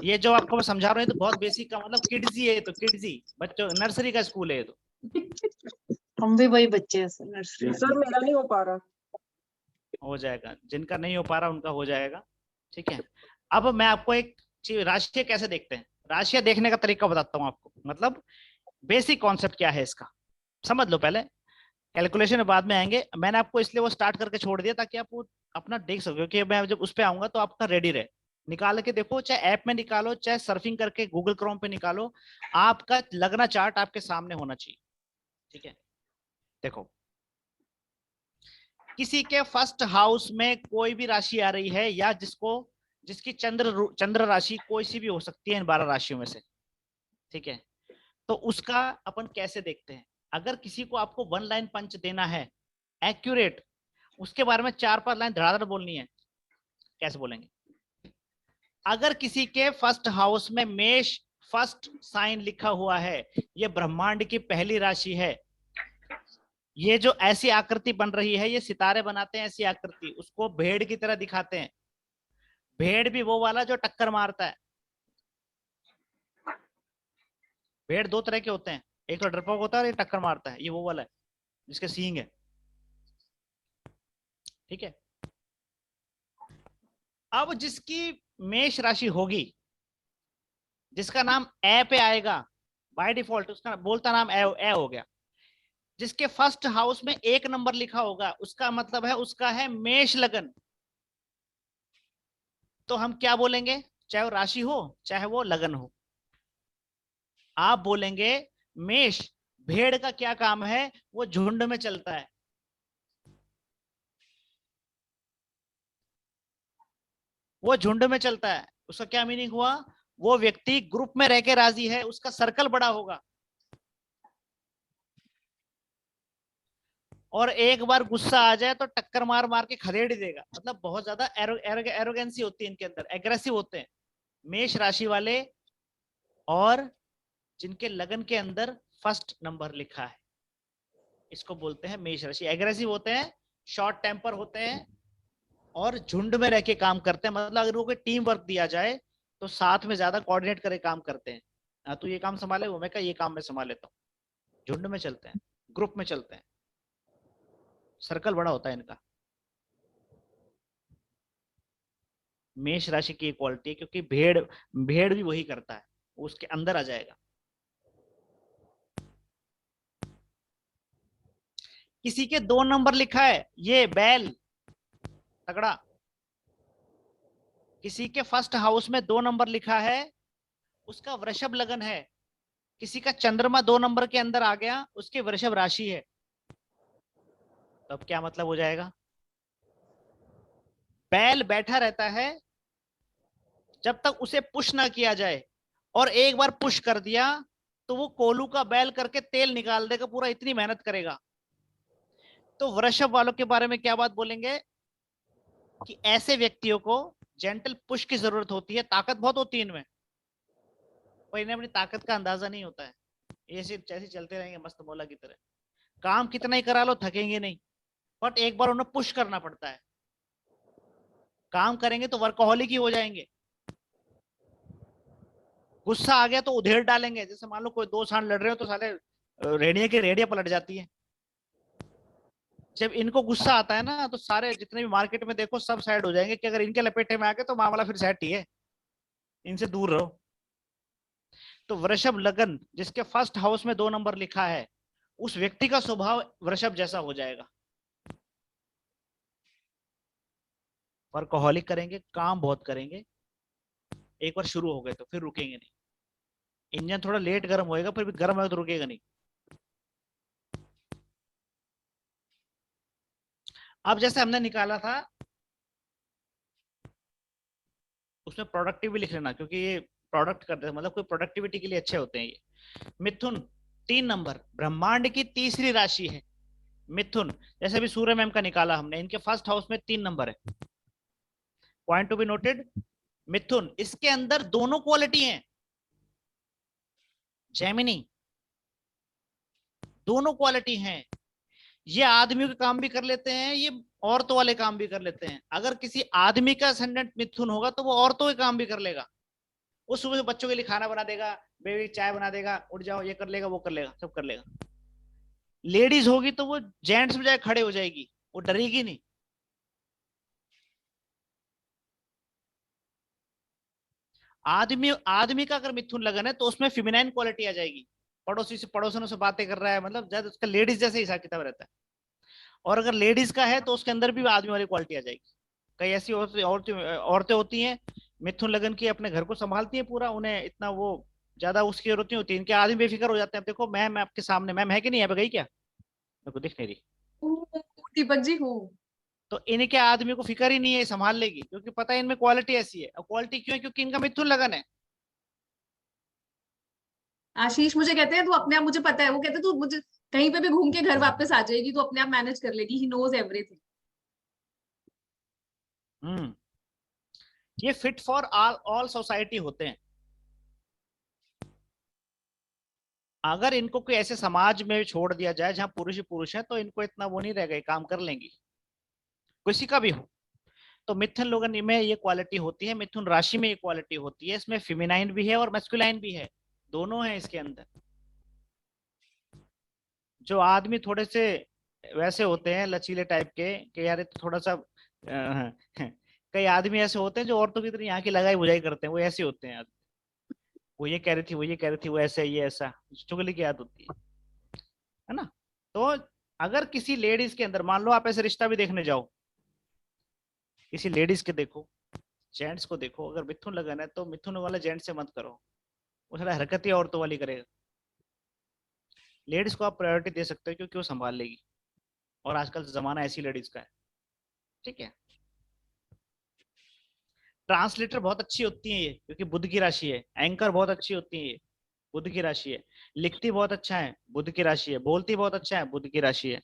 ये जो आपको मैं समझा रहा हूँ ये तो बहुत बेसिक का, मतलब किड्स ही है, तो किड्स ही, बच्चों नर्सरी का स्कूल है ये तो। हम भी वही बच्चे हैं सर, नर्सरी। सर मेरा नहीं हो पा रहा। हो जाएगा, जिनका नहीं हो पा रहा उनका हो जाएगा, ठीक है। अब मैं आपको एक चीज, राशियां कैसे देखते हैं, राशियां देखने का तरीका बताता हूँ आपको, मतलब बेसिक कॉन्सेप्ट क्या है इसका, समझ लो पहले, कैलकुलेशन में बाद में आएंगे। मैंने आपको इसलिए वो स्टार्ट करके छोड़ दिया ताकि आप वो अपना देख सको, कि मैं जब उस पे आऊंगा तो आपका रेडी रहे, निकाल के देखो, चाहे ऐप में निकालो, चाहे सर्फिंग करके गूगल क्रोम पे निकालो, आपका लगना चार्ट आपके सामने होना चाहिए, ठीक है। देखो, किसी के फर्स्ट हाउस में कोई भी राशि आ रही है, या जिसकी चंद्र राशि कोई सी भी हो सकती है इन 12 राशियों में से, ठीक है। तो उसका अपन कैसे देखते हैं, अगर किसी को आपको 1 लाइन पंच देना है एक्यूरेट, उसके बारे में 4-5 लाइन धड़ाधड़ बोलनी है, कैसे बोलेंगे। अगर किसी के फर्स्ट हाउस में मेष फर्स्ट साइन लिखा हुआ है, ये ब्रह्मांड की पहली राशि है, ये जो ऐसी आकृति बन रही है, ये सितारे बनाते हैं ऐसी आकृति, उसको भेड़ की तरह दिखाते हैं। भेड़ भी वो वाला जो टक्कर मारता है। भेड़ 2 तरह के होते हैं, एक तो डरपोक होता है और एक टक्कर मारता है, ये वो वाला है जिसके सींग है, ठीक है। अब जिसकी मेष राशि होगी, जिसका नाम ए पे आएगा बाय डिफॉल्ट, उसका बोलता नाम ए हो गया, जिसके फर्स्ट हाउस में 1 नंबर लिखा होगा, उसका मतलब है उसका है मेष लगन। तो हम क्या बोलेंगे, चाहे वो राशि हो चाहे वो लगन हो, आप बोलेंगे मेष, भेड़ का क्या काम है, वो झुंड में चलता है। वो झुंड में चलता है, उसका क्या मीनिंग हुआ, वो व्यक्ति ग्रुप में रह के राजी है, उसका सर्कल बड़ा होगा, और एक बार गुस्सा आ जाए तो टक्कर मार मार के खदेड़ ही देगा, मतलब बहुत ज्यादा एरोगेंसी होती है इनके अंदर, एग्रेसिव होते हैं मेष राशि वाले, और जिनके लगन के अंदर फर्स्ट नंबर लिखा है, इसको बोलते हैं मेष राशि। एग्रेसिव होते हैं, शॉर्ट टेम्पर होते हैं, और झुंड में रह के काम करते हैं, मतलब अगर वो कोई टीम वर्क दिया जाए तो साथ में ज्यादा कोऑर्डिनेट करके काम करते हैं। हाँ, तो ये काम संभाले, वो मैं कहा ये काम मैं संभाल लेता हूँ। झुंड में चलते हैं, ग्रुप में चलते हैं, सर्कल बड़ा होता है इनका। मेष राशि की क्वालिटी है, क्योंकि भेड़ भेड़ भी वही करता है, उसके अंदर आ जाएगा। किसी के 2 नंबर लिखा है, ये बैल तगड़ा। किसी के फर्स्ट हाउस में 2 नंबर लिखा है, उसका वृषभ लगन है। किसी का चंद्रमा 2 नंबर के अंदर आ गया, उसकी वृषभ राशि है। तो अब क्या मतलब हो जाएगा, बैल बैठा रहता है जब तक उसे पुश ना किया जाए, और एक बार पुश कर दिया तो वो कोलू का बैल करके तेल निकाल देगा पूरा, इतनी मेहनत करेगा। तो वृषभ वालों के बारे में क्या बात बोलेंगे, कि ऐसे व्यक्तियों को जेंटल पुश की जरूरत होती है, ताकत बहुत होती है इनमें, पर इन्हें अपनी ताकत का अंदाजा नहीं होता है, ऐसे जैसे चलते रहेंगे मस्त मौला की तरह, काम कितना ही करा लो थकेंगे नहीं, बट एक बार उन्हें पुश करना पड़ता है। काम करेंगे तो वर्कहोलिक ही हो जाएंगे। गुस्सा आ गया तो उधेड़ डालेंगे, जैसे मान लो कोई दो सांड लड़ रहे हो तो साले रेडिया की रेडिया पलट जाती है। जब इनको गुस्सा आता है ना तो सारे जितने भी मार्केट में देखो सब साइड हो जाएंगे कि अगर इनके लपेटे में आ गए तो मामला फिर सेट ही है, इनसे दूर रहो। तो वृषभ लग्न जिसके फर्स्ट हाउस में 2 नंबर लिखा है, उस व्यक्ति का स्वभाव वृषभ जैसा हो जाएगा। वर्कहोलिक करेंगे, काम बहुत करेंगे, एक बार शुरू हो गए तो फिर रुकेंगे नहीं। इंजन थोड़ा लेट गर्म होएगा, फिर भी गर्म होगा तो रुकेगा नहीं। अब जैसे हमने निकाला था उसमें प्रोडक्टिव लिख लेना, क्योंकि ये प्रोडक्ट करते हैं, मतलब कोई प्रोडक्टिविटी के लिए अच्छे होते हैं ये। मिथुन 3 नंबर ब्रह्मांड की तीसरी राशि है मिथुन। जैसे भी सूर्य मैम का निकाला हमने, इनके फर्स्ट हाउस में 3 नंबर है। पॉइंट टू बी नोटेड, मिथुन इसके अंदर दोनों क्वालिटी हैं, जेमिनी दोनों क्वालिटी हैं। ये आदमियों के काम भी कर लेते हैं, ये औरतों वाले काम भी कर लेते हैं। अगर किसी आदमी का असेंडेंट मिथुन होगा तो वो औरतों के काम भी कर लेगा। वो सुबह बच्चों के लिए खाना बना देगा, बेबी चाय बना देगा, उठ जाओ, ये कर लेगा वो कर लेगा, सब कर लेगा। लेडीज होगी तो वो जेंट्स में जाए खड़े हो जाएगी, वो डरेगी नहीं। आदमी आदमी का अगर मिथुन लगन है तो उसमें फेमिनाइन क्वालिटी आ जाएगी, पड़ोसी से पड़ोसनों से बातें कर रहा है, मतलब ज्यादा उसका लेडीज जैसे हिसाब किताब रहता है। और अगर लेडीज का है तो उसके अंदर भी आदमी वाली क्वालिटी आ जाएगी। कई ऐसी औरतें होती हैं मिथुन लगन की, अपने घर को संभालती है पूरा, उन्हें इतना वो ज्यादा उसकी जरूरत नहीं होती, इनके आदमी बेफिक्र हो जाते हैं। अब देखो मैम आपके सामने, मैम है कि नहीं, यहाँ पे गई क्या, मेरे को दिख नहीं रही। दीपक जी हूँ। तो इनके आदमी को फिक्र ही नहीं है, संभाल लेगी, क्योंकि पता है इनमें क्वालिटी ऐसी है। और क्वालिटी क्यों है, क्योंकि इनका मिथुन लगन है। आशीष मुझे कहते हैं तू अपने आप, मुझे पता है, वो कहते हैं तू मुझे कहीं पे भी घूम के घर वापस आ जाएगी, तू अपने आप मैनेज कर लेगी, ही नोज एवरीथिंग। ये फिट फॉर ऑल सोसाइटी होते हैं। अगर इनको कोई ऐसे समाज में छोड़ दिया जाए जहां पुरुष ही पुरुष है तो इनको इतना वो नहीं रहेगा, ये काम कर लेंगी, किसी का भी हो। तो मिथुन लोगन में ये क्वालिटी होती है, मिथुन राशि में ये क्वालिटी होती है। इसमें फेमिनाइन भी है और मैस्कुलाइन भी है, दोनों है इसके अंदर। जो आदमी थोड़े से वैसे होते हैं लचीले टाइप के कि यार तो थोड़ा सा कई आदमी ऐसे होते हैं जो औरतों की तरह यहाँ की लगाई बुझाई करते हैं, वो ऐसे होते हैं। वो ये कह रही थी, वो ये कह रही थी, वो ऐसा ये ऐसा, चुगली की आदत होती है ना। तो अगर किसी लेडीज के अंदर, मान लो आप ऐसे रिश्ता भी देखने जाओ, किसी लेडीज के देखो, जेंट्स को देखो, अगर मिथुन लगन है तो मिथुन वाला जेंट्स से मत करो, वो सारा हरकत ही औरतों वाली करेगा। लेडीज को आप प्रायोरिटी दे सकते हो क्योंकि वो संभाल लेगी, और आजकल जमाना ऐसी लेडीज का है। ठीक है। ट्रांसलेटर बहुत अच्छी होती है ये, क्योंकि बुध की राशि है। एंकर बहुत अच्छी होती है ये, बुध की राशि है। लिखती बहुत अच्छा है, बुध की राशि है। बोलती बहुत अच्छा है, बुध की राशि है।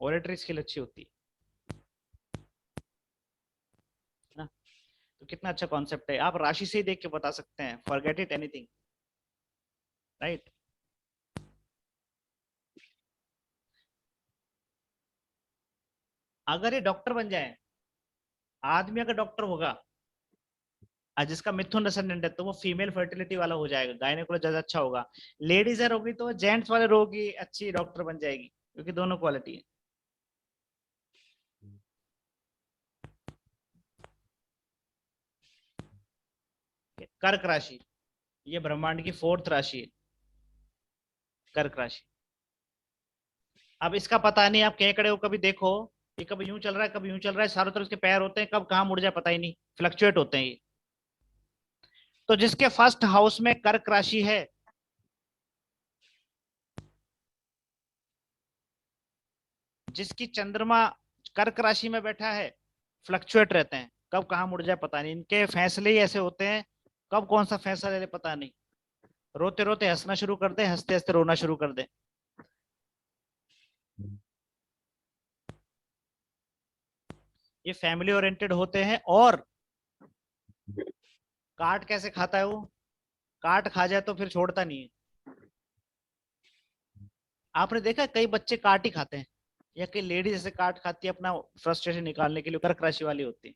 ओरेटरी स्किल अच्छी होती है ना। तो कितना अच्छा कॉन्सेप्ट है, आप राशि से ही देख के बता सकते हैं, फॉरगेट इट एनीथिंग, राइट। अगर ये डॉक्टर बन जाए, आदमी अगर डॉक्टर होगा जिसका मिथुन असेंडेंट है, तो वो फीमेल फर्टिलिटी वाला हो जाएगा, गायनेकोलॉजिस्ट ज्यादा अच्छा होगा। लेडीज है होगी तो जेंट्स वाले रोग की अच्छी डॉक्टर बन जाएगी, क्योंकि दोनों क्वालिटी है। कर्क राशि, ये ब्रह्मांड की 4th राशि है, कर्क राशि। अब इसका पता नहीं, आप कहीं खड़े हो कभी देखो, ये कभी यूं चल रहा है, कभी यूं चल रहा है, चारों तरफ इसके पैर होते हैं, कब कहाँ मुड़ जाए पता ही नहीं, फ्लक्चुएट होते हैं ये। तो जिसके फर्स्ट हाउस में कर्क राशि है, जिसकी चंद्रमा कर्क राशि में बैठा है, फ्लक्चुएट रहते हैं, कब कहाँ मुड़ जाए पता नहीं। इनके फैसले ही ऐसे होते हैं, कब कौन सा फैसला ले ले पता नहीं। रोते रोते हंसना शुरू कर दे, हंसते हंसते रोना शुरू कर दे। ये फैमिली ओरिएंटेड होते हैं। और काट कैसे खाता है वो, काट खा जाए तो फिर छोड़ता नहीं है। आपने देखा कई बच्चे काट ही खाते हैं, या कि लेडी जैसे काट खाती है अपना फ्रस्ट्रेशन निकालने के लिए, कर्क राशि वाली होती है।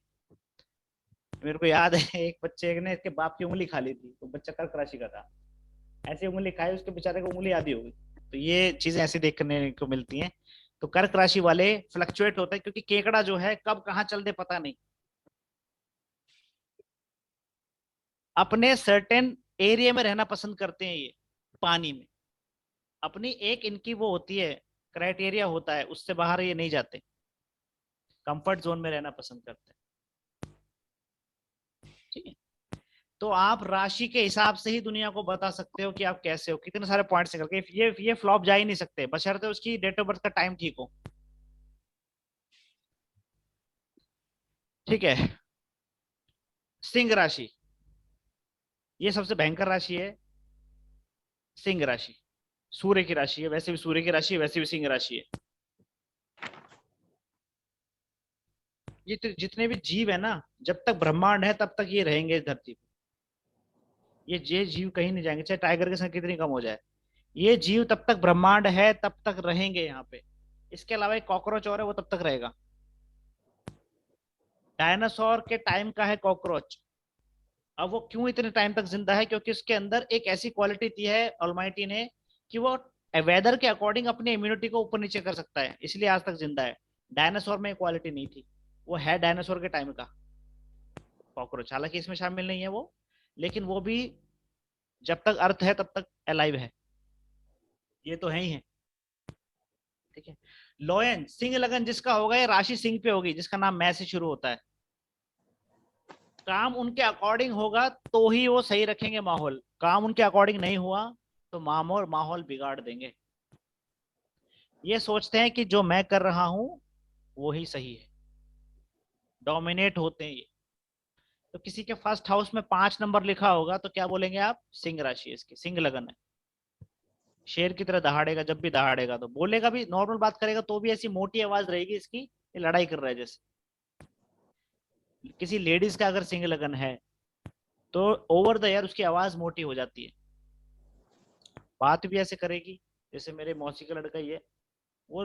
मेरे को याद है एक बच्चे ने इसके बाप की उंगली खा ली थी, तो बच्चा कर्क राशि का था, ऐसी उंगली खाई उसके बेचारे को उंगली आधी हो गई। तो ये चीजें ऐसी देखने को मिलती हैं। तो कर्क राशि वाले फ्लक्चुएट होता है, क्योंकि केकड़ा जो है कब कहाँ चल दे पता नहीं, अपने सर्टेन एरिया में रहना पसंद करते हैं ये, पानी में अपनी एक इनकी वो होती है, क्राइटेरिया होता है, उससे बाहर ये नहीं जाते, कंफर्ट जोन में रहना पसंद करते हैं। ठीक है, तो आप राशि के हिसाब से ही दुनिया को बता सकते हो कि आप कैसे हो, कितने सारे पॉइंट्स निकल के ये फ्लॉप जा ही नहीं सकते, बशर्ते उसकी डेट ऑफ बर्थ का टाइम ठीक हो। ठीक है, सिंह राशि, ये सबसे भयंकर राशि है। सिंह राशि सूर्य की राशि है, वैसे भी सूर्य की राशि है, वैसे भी सिंह राशि है। ये जितने भी जीव है ना, जब तक ब्रह्मांड है तब तक ये रहेंगे इस धरती पे। ये जीव कहीं नहीं जाएंगे, चाहे टाइगर की संख्या कितनी कम हो जाए, ये जीव तब तक ब्रह्मांड है तब तक रहेंगे यहाँ पे। इसके अलावा एक कॉकरोच और है, वो तब तक रहेगा। डायनासोर के टाइम का है कॉकरोच। अब वो क्यों इतने टाइम तक जिंदा है? क्योंकि उसके अंदर एक ऐसी क्वालिटी दी है ऑलमाइटी ने कि वो वेदर के अकॉर्डिंग अपनी इम्यूनिटी को ऊपर नीचे कर सकता है, इसलिए आज तक जिंदा है। डायनासोर में क्वालिटी नहीं थी, वो है डायनासोर के टाइम का कॉकरोच, हालांकि इसमें शामिल नहीं है वो, लेकिन वो भी जब तक अर्थ है तब तक अलाइव है, ये तो है ही है। ठीक है, लॉयन सिंह लगन जिसका होगा, ये राशि सिंह पे होगी, जिसका नाम मै से शुरू होता है। काम उनके अकॉर्डिंग होगा तो ही वो सही रखेंगे माहौल, काम उनके अकॉर्डिंग नहीं हुआ तो माहौल बिगाड़ देंगे। ये सोचते हैं कि जो मैं कर रहा हूं वो ही सही है, डोमिनेट होते हैं ये। तो किसी के फर्स्ट हाउस में 5 नंबर लिखा होगा तो क्या बोलेंगे आप? सिंह राशि है इसकी, सिंह लगन है, शेर की तरह दहाड़ेगा, जब भी दहाड़ेगा तो बोलेगा भी, नॉर्मल बात करेगा तो भी ऐसी मोटी आवाज रहेगी इसकी, ये लड़ाई कर रहा है जैसे। किसी लेडीज का अगर सिंह लगन है तो ओवर द ईयर उसकी आवाज मोटी हो जाती है, बात भी ऐसे करेगी जैसे मेरे मौसी का लड़का ही है, वो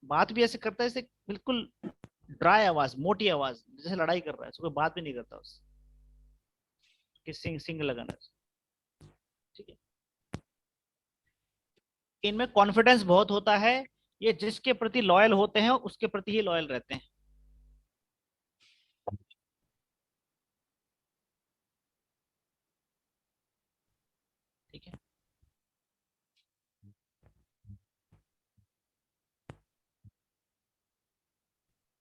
बात भी ऐसे करता है जैसे बिल्कुल ड्राई आवाज, मोटी आवाज, जैसे लड़ाई कर रहा है, कोई बात भी नहीं करता उससे, कि सिंह सिंह लगन है। ठीक है, इनमें कॉन्फिडेंस बहुत होता है, ये जिसके प्रति लॉयल होते हैं उसके प्रति ही लॉयल रहते हैं। ठीक है,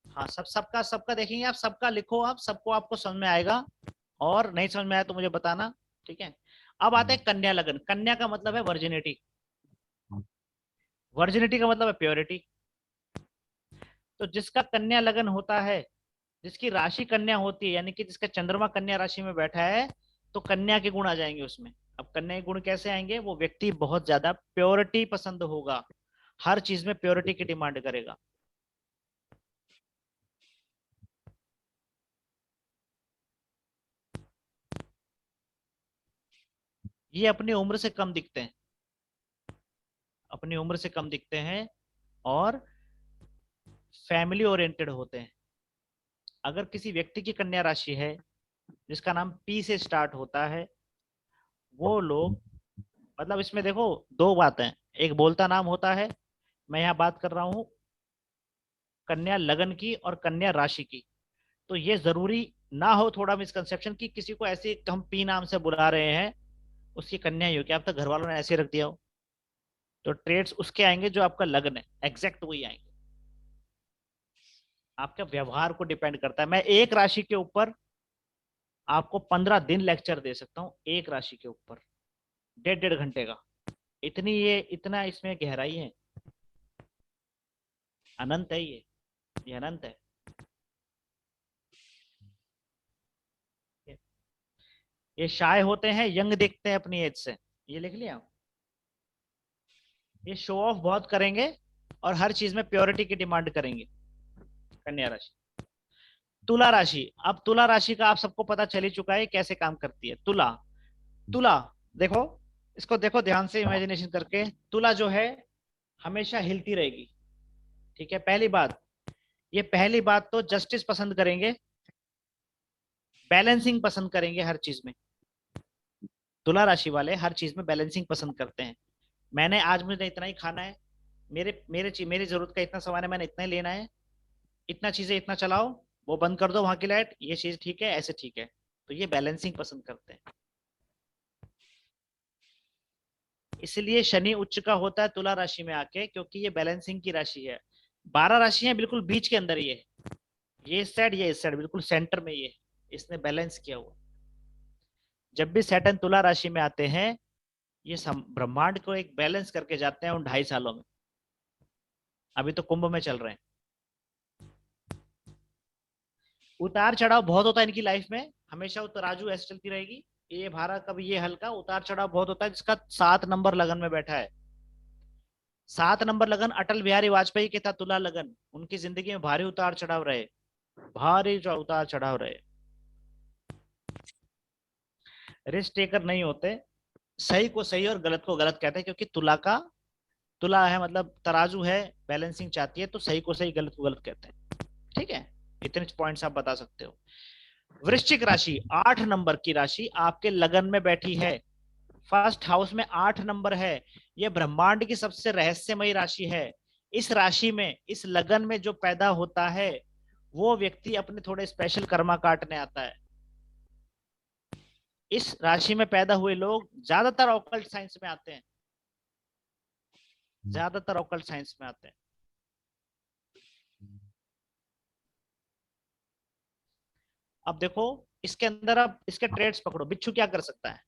हाँ सबका सबका देखेंगे आप, सबका लिखो आप, सबको आपको समझ में आएगा, और नहीं समझ में आया तो मुझे बताना। ठीक है, अब आते हैं कन्या लगन। कन्या का मतलब है वर्जिनिटी, वर्जिनिटी का मतलब है प्योरिटी। तो जिसका कन्या लगन होता है, जिसकी राशि कन्या होती है, यानी कि जिसका चंद्रमा कन्या राशि में बैठा है, तो कन्या के गुण आ जाएंगे उसमें। अब कन्या के गुण कैसे आएंगे? वो व्यक्ति बहुत ज्यादा प्योरिटी पसंद होगा, हर चीज में प्योरिटी की डिमांड करेगा। ये अपनी उम्र से कम दिखते हैं, अपनी उम्र से कम दिखते हैं, और फैमिली ओरिएंटेड होते हैं। अगर किसी व्यक्ति की कन्या राशि है जिसका नाम पी से स्टार्ट होता है, वो लोग, मतलब इसमें देखो दो बातें, एक बोलता नाम होता है, मैं यहाँ बात कर रहा हूँ कन्या लगन की और कन्या राशि की। तो ये जरूरी ना हो थोड़ा मिसकंसेप्शन कि किसी को ऐसे हम पी नाम से बुला रहे हैं, उसकी कन्या ही हो, क्या आप तक घर वालों ने ऐसे रख दिया हो। तो ट्रेड्स उसके आएंगे जो आपका लगन है, एग्जैक्ट वही आएंगे। आपके व्यवहार को डिपेंड करता है। मैं एक राशि के ऊपर आपको 15 दिन लेक्चर दे सकता हूँ, एक राशि के ऊपर 1.5 घंटे का, इतनी ये इतना इसमें गहराई है, अनंत है ये अनंत है। ये शाय होते हैं, यंग दिखते हैं अपनी एज से, ये लिख लिया। ये शो ऑफ बहुत करेंगे और हर चीज में प्योरिटी की डिमांड करेंगे, कन्या राशि। तुला राशि, अब तुला राशि का आप सबको पता चल ही चुका है कैसे काम करती है। तुला, तुला देखो, इसको देखो ध्यान से इमेजिनेशन करके। तुला जो है हमेशा हिलती रहेगी, ठीक है, पहली बात, ये पहली बात तो जस्टिस पसंद करेंगे, बैलेंसिंग पसंद करेंगे हर चीज में। तुला राशि वाले हर चीज में बैलेंसिंग पसंद करते हैं। मैंने आज मुझे इतना ही खाना है, मेरी जरूरत का इतना सामान है, मैंने इतना ही लेना है, इतना चीजें इतना चलाओ, वो बंद कर दो वहां की लाइट, ये चीज ठीक है, ऐसे ठीक है। तो ये बैलेंसिंग पसंद करते हैं। इसलिए शनि उच्च का होता है तुला राशि में आके, क्योंकि ये बैलेंसिंग की राशि है। 12 राशियां बिल्कुल बीच के अंदर ये इस साइड, ये इस साइड, बिल्कुल सेंटर में ये इसने बैलेंस किया हुआ। जब भी सैटर्न तुला राशि में आते हैं, ये ब्रह्मांड को एक बैलेंस करके जाते हैं उन 2.5 सालों में। अभी तो कुंभ में चल रहे हैं। उतार चढ़ाव बहुत होता है इनकी लाइफ में, हमेशा तराजू ऐसे चलती रहेगी, ये भारा कभी ये हल्का, उतार चढ़ाव बहुत होता है। जिसका 7 नंबर लगन में बैठा है, 7 नंबर लगन अटल बिहारी वाजपेयी के था तुला लगन, उनकी जिंदगी में भारी उतार चढ़ाव रहे, भारी उतार चढ़ाव रहे। रिस्क टेकर नहीं होते, सही को सही और गलत को गलत कहते हैं, क्योंकि तुला है मतलब तराजू है, बैलेंसिंग चाहती है, तो सही को सही गलत को गलत कहते हैं। ठीक है, इतने पॉइंट्स आप बता सकते हो। वृश्चिक राशि 8 नंबर की राशि आपके लगन में बैठी है, फर्स्ट हाउस में 8 नंबर है। यह ब्रह्मांड की सबसे रहस्यमयी राशि है। इस राशि में, इस लगन में जो पैदा होता है, वो व्यक्ति अपने थोड़े स्पेशल कर्मा काटने आता है। इस राशि में पैदा हुए लोग ज्यादातर ऑकल्ट साइंस में आते हैं, ज्यादातर ऑकल्ट साइंस में आते हैं। अब देखो इसके अंदर, अब इसके ट्रेड्स पकड़ो। बिच्छू क्या कर सकता है?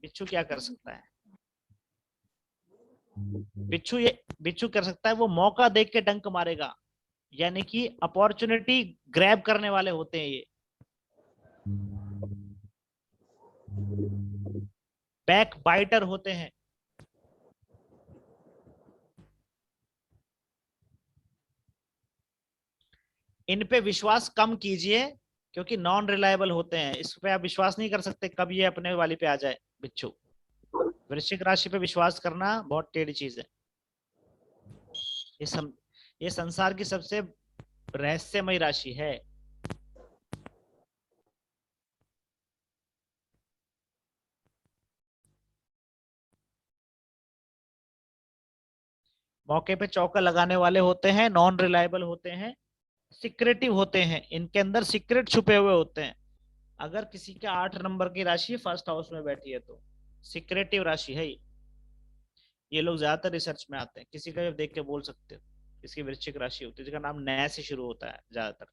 बिच्छू क्या कर सकता है? बिच्छू कर सकता है, वो मौका देख के डंक मारेगा, यानी कि अपॉर्चुनिटी ग्रैब करने वाले होते हैं ये। बैक बाइटर होते हैं। इन पे विश्वास कम कीजिए, क्योंकि नॉन रिलायबल होते हैं। इस पे आप विश्वास नहीं कर सकते कब ये अपने वाली पे आ जाए। बिच्छू, वृश्चिक राशि पे विश्वास करना बहुत टेढ़ी चीज है। ये संसार की सबसे रहस्यमयी राशि है। मौके पे चौका लगाने वाले होते हैं, नॉन रिलायबल होते हैं, सिक्रेटिव होते हैं, इनके अंदर सीक्रेट छुपे हुए होते हैं। अगर किसी के 8 नंबर की राशि फर्स्ट हाउस में बैठी है तो सिक्रेटिव राशि है ये लोग ज्यादातर रिसर्च में आते हैं। किसी का देख के बोल सकते हो इसकी वृश्चिक राशि होती है, जिसका नाम नया से शुरू होता है ज्यादातर।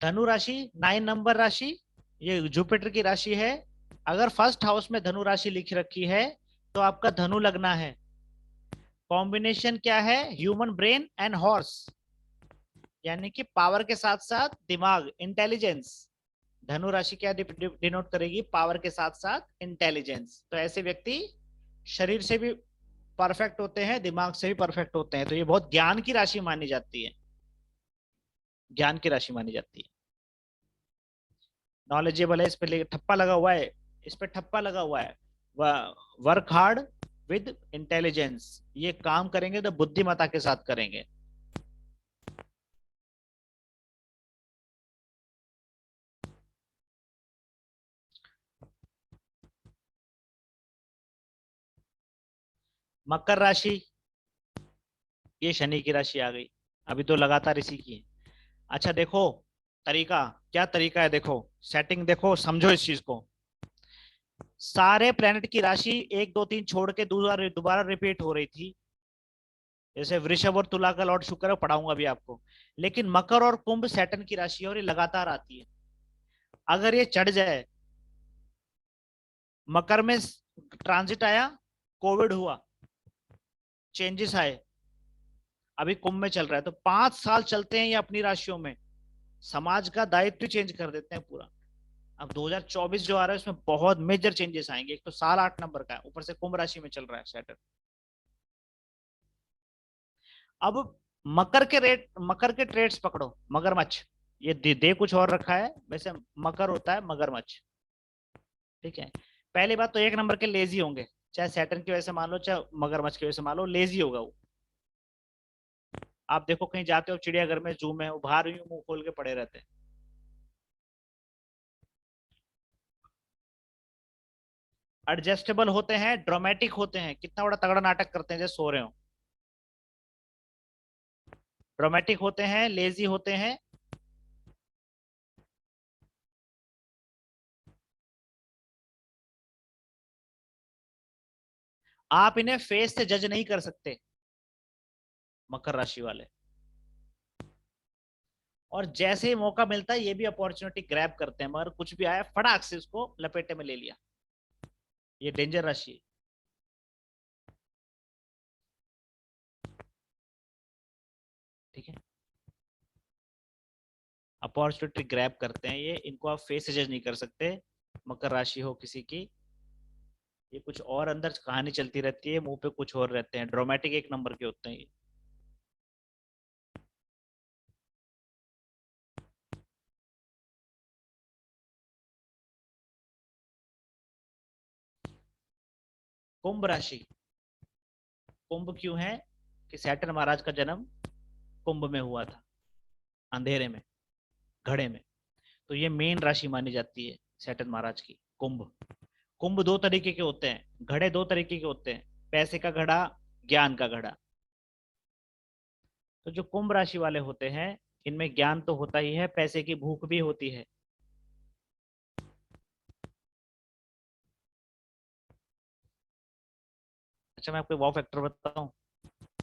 धनु राशि 9 नंबर राशि, ये जुपिटर की राशि है। अगर फर्स्ट हाउस में धनु राशि लिख रखी है तो आपका धनु लगना है। कॉम्बिनेशन क्या है? ह्यूमन ब्रेन एंड हॉर्स, यानी कि पावर के साथ साथ दिमाग, इंटेलिजेंस। धनु राशि क्या डिनोट करेगी? पावर के साथ साथ इंटेलिजेंस। तो ऐसे व्यक्ति शरीर से भी परफेक्ट होते हैं, दिमाग से भी परफेक्ट होते हैं। तो ये बहुत ज्ञान की राशि मानी जाती है, ज्ञान की राशि मानी जाती है। नॉलेजेबल है, इस पे ठप्पा लगा हुआ है, इस पे ठप्पा लगा हुआ है। वर्क हार्ड विद इंटेलिजेंस, ये काम करेंगे तो बुद्धिमत्ता के साथ करेंगे। मकर राशि, ये शनि की राशि आ गई, अभी तो लगातार इसी की है। अच्छा देखो तरीका, क्या तरीका है, देखो सेटिंग, देखो समझो इस चीज को। सारे प्लेनेट की राशि 1 2 3 छोड़ के दोबारा रिपीट हो रही थी। जैसे वृषभ और तुला का लॉर्ड शुक्र, पढ़ाऊंगा अभी आपको। लेकिन मकर और कुंभ सैटर्न की राशि है और ये लगातार आती है। अगर ये चढ़ जाए, मकर में ट्रांजिट आया, कोविड हुआ, चेंजेस आए, अभी कुंभ में चल रहा है, तो 5 साल चलते हैं ये अपनी राशियों में, समाज का दायित्व चेंज कर देते हैं पूरा। अब 2024 जो आ रहा है उसमें बहुत मेजर चेंजेस आएंगे। एक तो साल 8 नंबर का है, ऊपर से कुंभ राशि में चल रहा है सैटर्न। अब मकर के ट्रेड्स पकड़ो। मगरमच्छ, ये दे कुछ और रखा है, वैसे मकर होता है मगरमच्छ। ठीक है, पहली बात तो 1 नंबर के लेजी होंगे, चाहे सैटर्न की वजह से मान लो चाहे मगरमच्छ की वजह से मान लो, लेजी होगा वो। आप देखो कहीं जाते हो चिड़ियाघर में, जू में, वो बाहर ही मुंह खोल के पड़े रहते हैं। एडजस्टेबल होते हैं, ड्रामेटिक होते हैं, कितना बड़ा तगड़ा नाटक करते हैं जैसे सो रहे हो। ड्रामेटिक होते हैं, लेजी होते हैं, आप इन्हें फेस से जज नहीं कर सकते मकर राशि वाले। और जैसे ही मौका मिलता है ये भी अपॉर्चुनिटी ग्रैब करते हैं, मगर कुछ भी आया फटाक से उसको लपेटे में ले लिया। ये डेंजर राशि है। ठीक है, अपॉर्चुनिटी ग्रैब करते हैं ये, इनको आप फेस से जज नहीं कर सकते। मकर राशि हो किसी की, ये कुछ और अंदर कहानी चलती रहती है, मुंह पे कुछ और रहते हैं, ड्रामेटिक 1 नंबर के होते हैं ये। कुंभ राशि, कुंभ क्यों है कि सैटर्न महाराज का जन्म कुंभ में हुआ था, अंधेरे में, घड़े में। तो ये मेन राशि मानी जाती है सैटर्न महाराज की, कुंभ। कुंभ 2 तरीके के होते हैं, घड़े 2 तरीके के होते हैं, पैसे का घड़ा, ज्ञान का घड़ा। तो जो कुंभ राशि वाले होते हैं इनमें ज्ञान तो होता ही है, पैसे की भूख भी होती है। अच्छा, मैं आपको वाव फैक्टर बताऊं,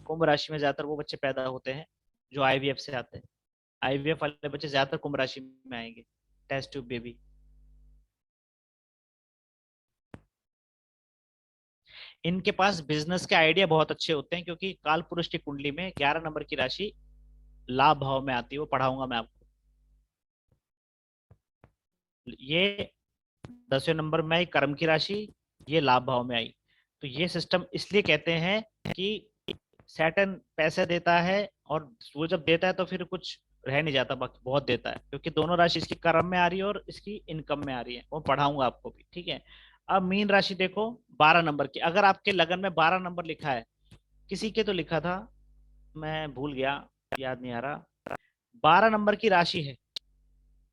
कुंभ राशि में ज्यादातर वो बच्चे पैदा होते हैं जो आईवीएफ से आते हैं। आईवीएफ वाले बच्चे ज्यादातर कुंभ राशि में आएंगे, टेस्ट ट्यूब बेबी। इनके पास बिजनेस के आइडिया बहुत अच्छे होते हैं, क्योंकि काल पुरुष की कुंडली में 11 नंबर की राशि लाभ भाव में आती है, वो पढ़ाऊंगा मैं आपको। ये 10वें नंबर में आई कर्म की राशि, ये लाभ भाव में आई। तो ये सिस्टम इसलिए कहते हैं कि सैटर्न पैसे देता है, और वो जब देता है तो फिर कुछ रह नहीं जाता, बाकी बहुत देता है, क्योंकि दोनों राशि इसकी कर्म में आ रही है और इसकी इनकम में आ रही है, वो पढ़ाऊंगा आपको भी। ठीक है, अब मीन राशि देखो 12 नंबर की, अगर आपके लगन में 12 नंबर लिखा है, किसी के तो लिखा था, मैं भूल गया, याद नहीं आ रहा, 12 नंबर की राशि है,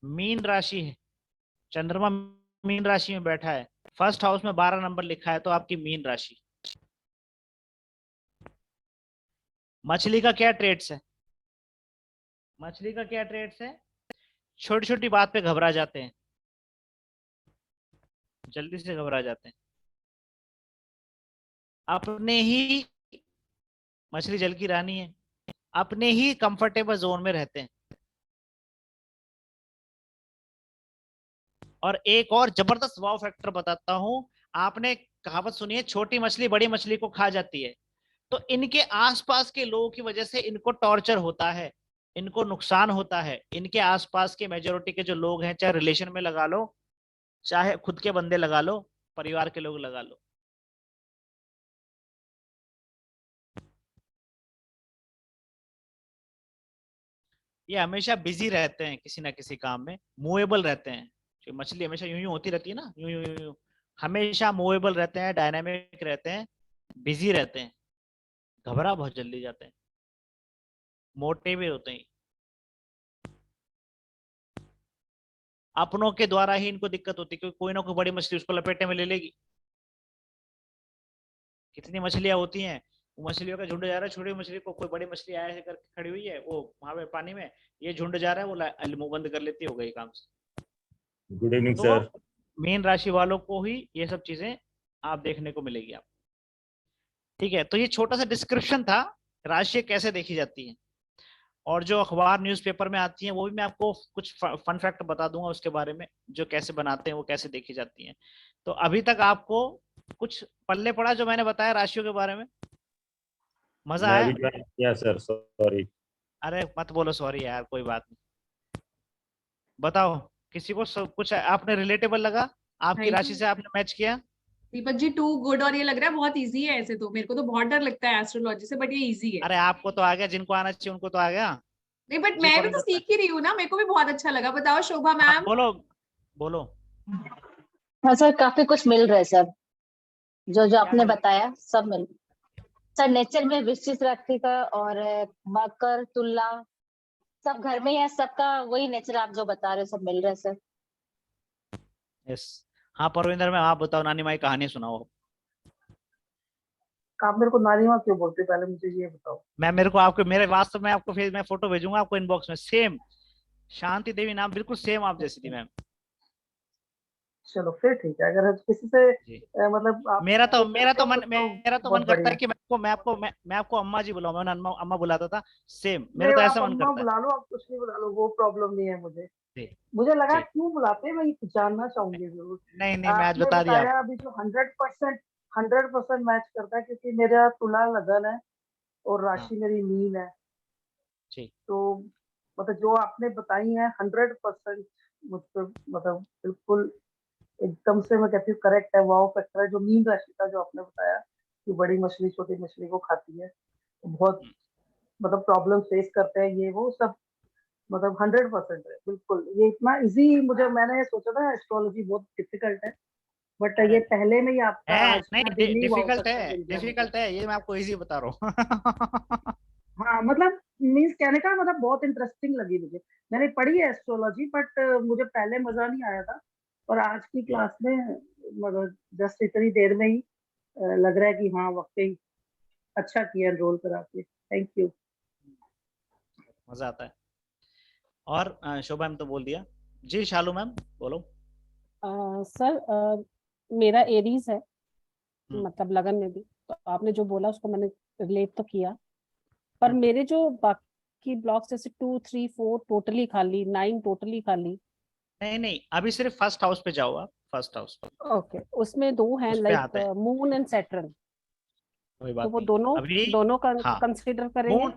मीन राशि है, चंद्रमा मीन राशि में बैठा है, फर्स्ट हाउस में 12 नंबर लिखा है, तो आपकी मीन राशि। मछली का क्या ट्रेड्स है, मछली का क्या ट्रेड्स है, छोटी छोटी बात पे घबरा जाते हैं, जल्दी से घबरा जाते हैं, अपने ही, मछली जल की रानी है, अपने ही कंफर्टेबल जोन में रहते हैं। और एक और जबरदस्त वाव फैक्टर बताता हूं, आपने कहावत सुनी है, छोटी मछली बड़ी मछली को खा जाती है। तो इनके आसपास के लोगों की वजह से इनको टॉर्चर होता है, इनको नुकसान होता है। इनके आसपास के मेजोरिटी के जो लोग हैं, चाहे रिलेशन में लगा लो, चाहे खुद के बंदे लगा लो, परिवार के लोग लगा लो, ये हमेशा बिजी रहते हैं किसी ना किसी काम में, मूवेबल रहते हैं। जो मछली हमेशा यूं यूं होती रहती है ना, यूं यूं यूं यूं, हमेशा मूवेबल रहते हैं, डायनामिक रहते हैं, बिजी रहते हैं, घबरा बहुत जल्दी जाते हैं, मोटे भी होते हैं। अपनों के द्वारा ही इनको दिक्कत होती है, क्योंकि कोई ना कोई बड़ी मछली उसको लपेटे में ले लेगी। कितनी मछलियां होती हैं, वो मछलियों का झुंड जा रहा है, छोटी मछली को कोई बड़ी मछली आया है करके खड़ी हुई है, वो वहां पे पानी में, ये झुंड जा रहा है, वो मुंह बंद कर लेती, हो गई काम से। गुड इवनिंग तो सर। मीन राशि वालों को ही ये सब चीजें आप देखने को मिलेगी आप। ठीक है, तो ये छोटा सा डिस्क्रिप्शन था राशि कैसे देखी जाती है, और जो अखबार न्यूज़पेपर में आती हैं वो भी मैं आपको कुछ फन फैक्ट बता दूंगा उसके बारे में, जो कैसे बनाते हैं, वो कैसे देखी जाती हैं। तो अभी तक आपको कुछ पल्ले पड़ा जो मैंने बताया राशियों के बारे में, मजा मैं आया? अभी ज्वाइन किया सर, सॉरी। अरे मत बोलो सॉरी यार, कोई बात नहीं। बताओ, किसी को कुछ आपने रिलेटेबल लगा, आपकी राशि से आपने मैच किया? दीपक जी टू गुड, और ये लग रहा है बहुत इजी है ऐसे तो, मेरे को तो बहुत डर लगता है एस्ट्रोलॉजी से, बट ये इजी है। अरे आपको तो आ गया, जिनको आना चाहिए उनको तो आ गया। नहीं बट जी, मैं भी परविंदर तो सीख ही रही हूँ ना, मेरे को भी बहुत अच्छा लगा। बताओ शोभा मैम। बोलो बोलो। हाँ सर, काफी कुछ मिल रहा है सर, जो जो क्या आपने मिल- बताया सब मिल। सर नेचर में वृश्चिक राशि का और मकर तुला सब घर में ही है, सबका वही नेचर आप जो बता रहे हो सब मिल रहा है सर। यस। हाँ परविंदर मैम, आप बताओ, नानी माई कहानी सुनाओ। आप मेरे को नानी माँ क्यों बोलते, पहले मुझे ये बताओ। मैं मेरे को आपको, मेरे वास्तव में आपको मैं फोटो भेजूंगा आपको इनबॉक्स में, सेम शांति देवी नाम, बिल्कुल सेम आप जैसी थी मैम। चलो फिर ठीक है, अगर किसी से जी। मतलब आप मेरा तो बहुत मन करता बढ़िया। है कि मैं आपको अम्मा जी बुलाऊं। मैं अम्मा अम्मा बुलाता था, सेम मेरा नहीं, तो आप ऐसा मन अम्मा करता है। बुला लो, आप कुछ भी बुला लो, वो प्रॉब्लम नहीं है मुझे। जी मुझे लगा जी। क्यों बुलाते हैं, मैं ये जानना चाहूंगी जरूर। नहीं नहीं, मैं आज आपने बता दिया बताया आपको। अभी जो 100% मैच करता है, क्योंकि मेरा तुला लगन है और हाँ राशि मेरी मीन है। जी। तो मतलब जो आपने बताई है 100% मुझ पे, मतलब बिल्कुल एकदम से मैं कहती हूँ करेक्ट है, वाओ फैक्टर है। जो मीन राशि का जो आपने बताया कि बड़ी मछली छोटी मछली को खाती है, तो बहुत मतलब प्रॉब्लम फेस करते हैं ये वो सब, मतलब 100% है बिल्कुल। ये इतना इजी, मुझे मैंने सोचा था एस्ट्रोलॉजी बहुत डिफिकल्ट है, बट अरे ये पहले में ही आपका है आज का नहीं, दिन ही वाओ डिफिकल्ट फैक्टर है, मिल गया मुझे। डिफिकल्ट है ये, मैं आपको इजी बता रहा हूँ। हाँ मतलब मीन्स कहने का मतलब बहुत इंटरेस्टिंग लगी मुझे। मैंने पढ़ी है एस्ट्रोलॉजी, बट मुझे पहले मजा नहीं आया था, और आज की क्लास में मतलब जस्ट इतनी देर में ही लग रहा है कि हाँ वाकई अच्छा किया एनरोल करा के। Thank you. मजा आता है। और शोभा मैम तो बोल दिया। जी शालू मैम बोलो। सर मेरा एरीज है, हम्म, मतलब लगन में भी, तो आपने जो बोला उसको मैंने रिलेट तो किया, पर हम्म। मेरे जो बाकी ब्लॉक्स जैसे 2 3 4 टोटली खाली, 9 टोटली खाली। नहीं नहीं, अभी सिर्फ फर्स्ट हाउस पे जाओ आप, फर्स्ट हाउस पर, ओके, उसमें दो हैं उस पे लाइक आते हैं। मून एंड सैटर्न, कोई तो बात वो नहीं दोनों अभी। दोनों हाँ, कंसिडर करेंगे। मून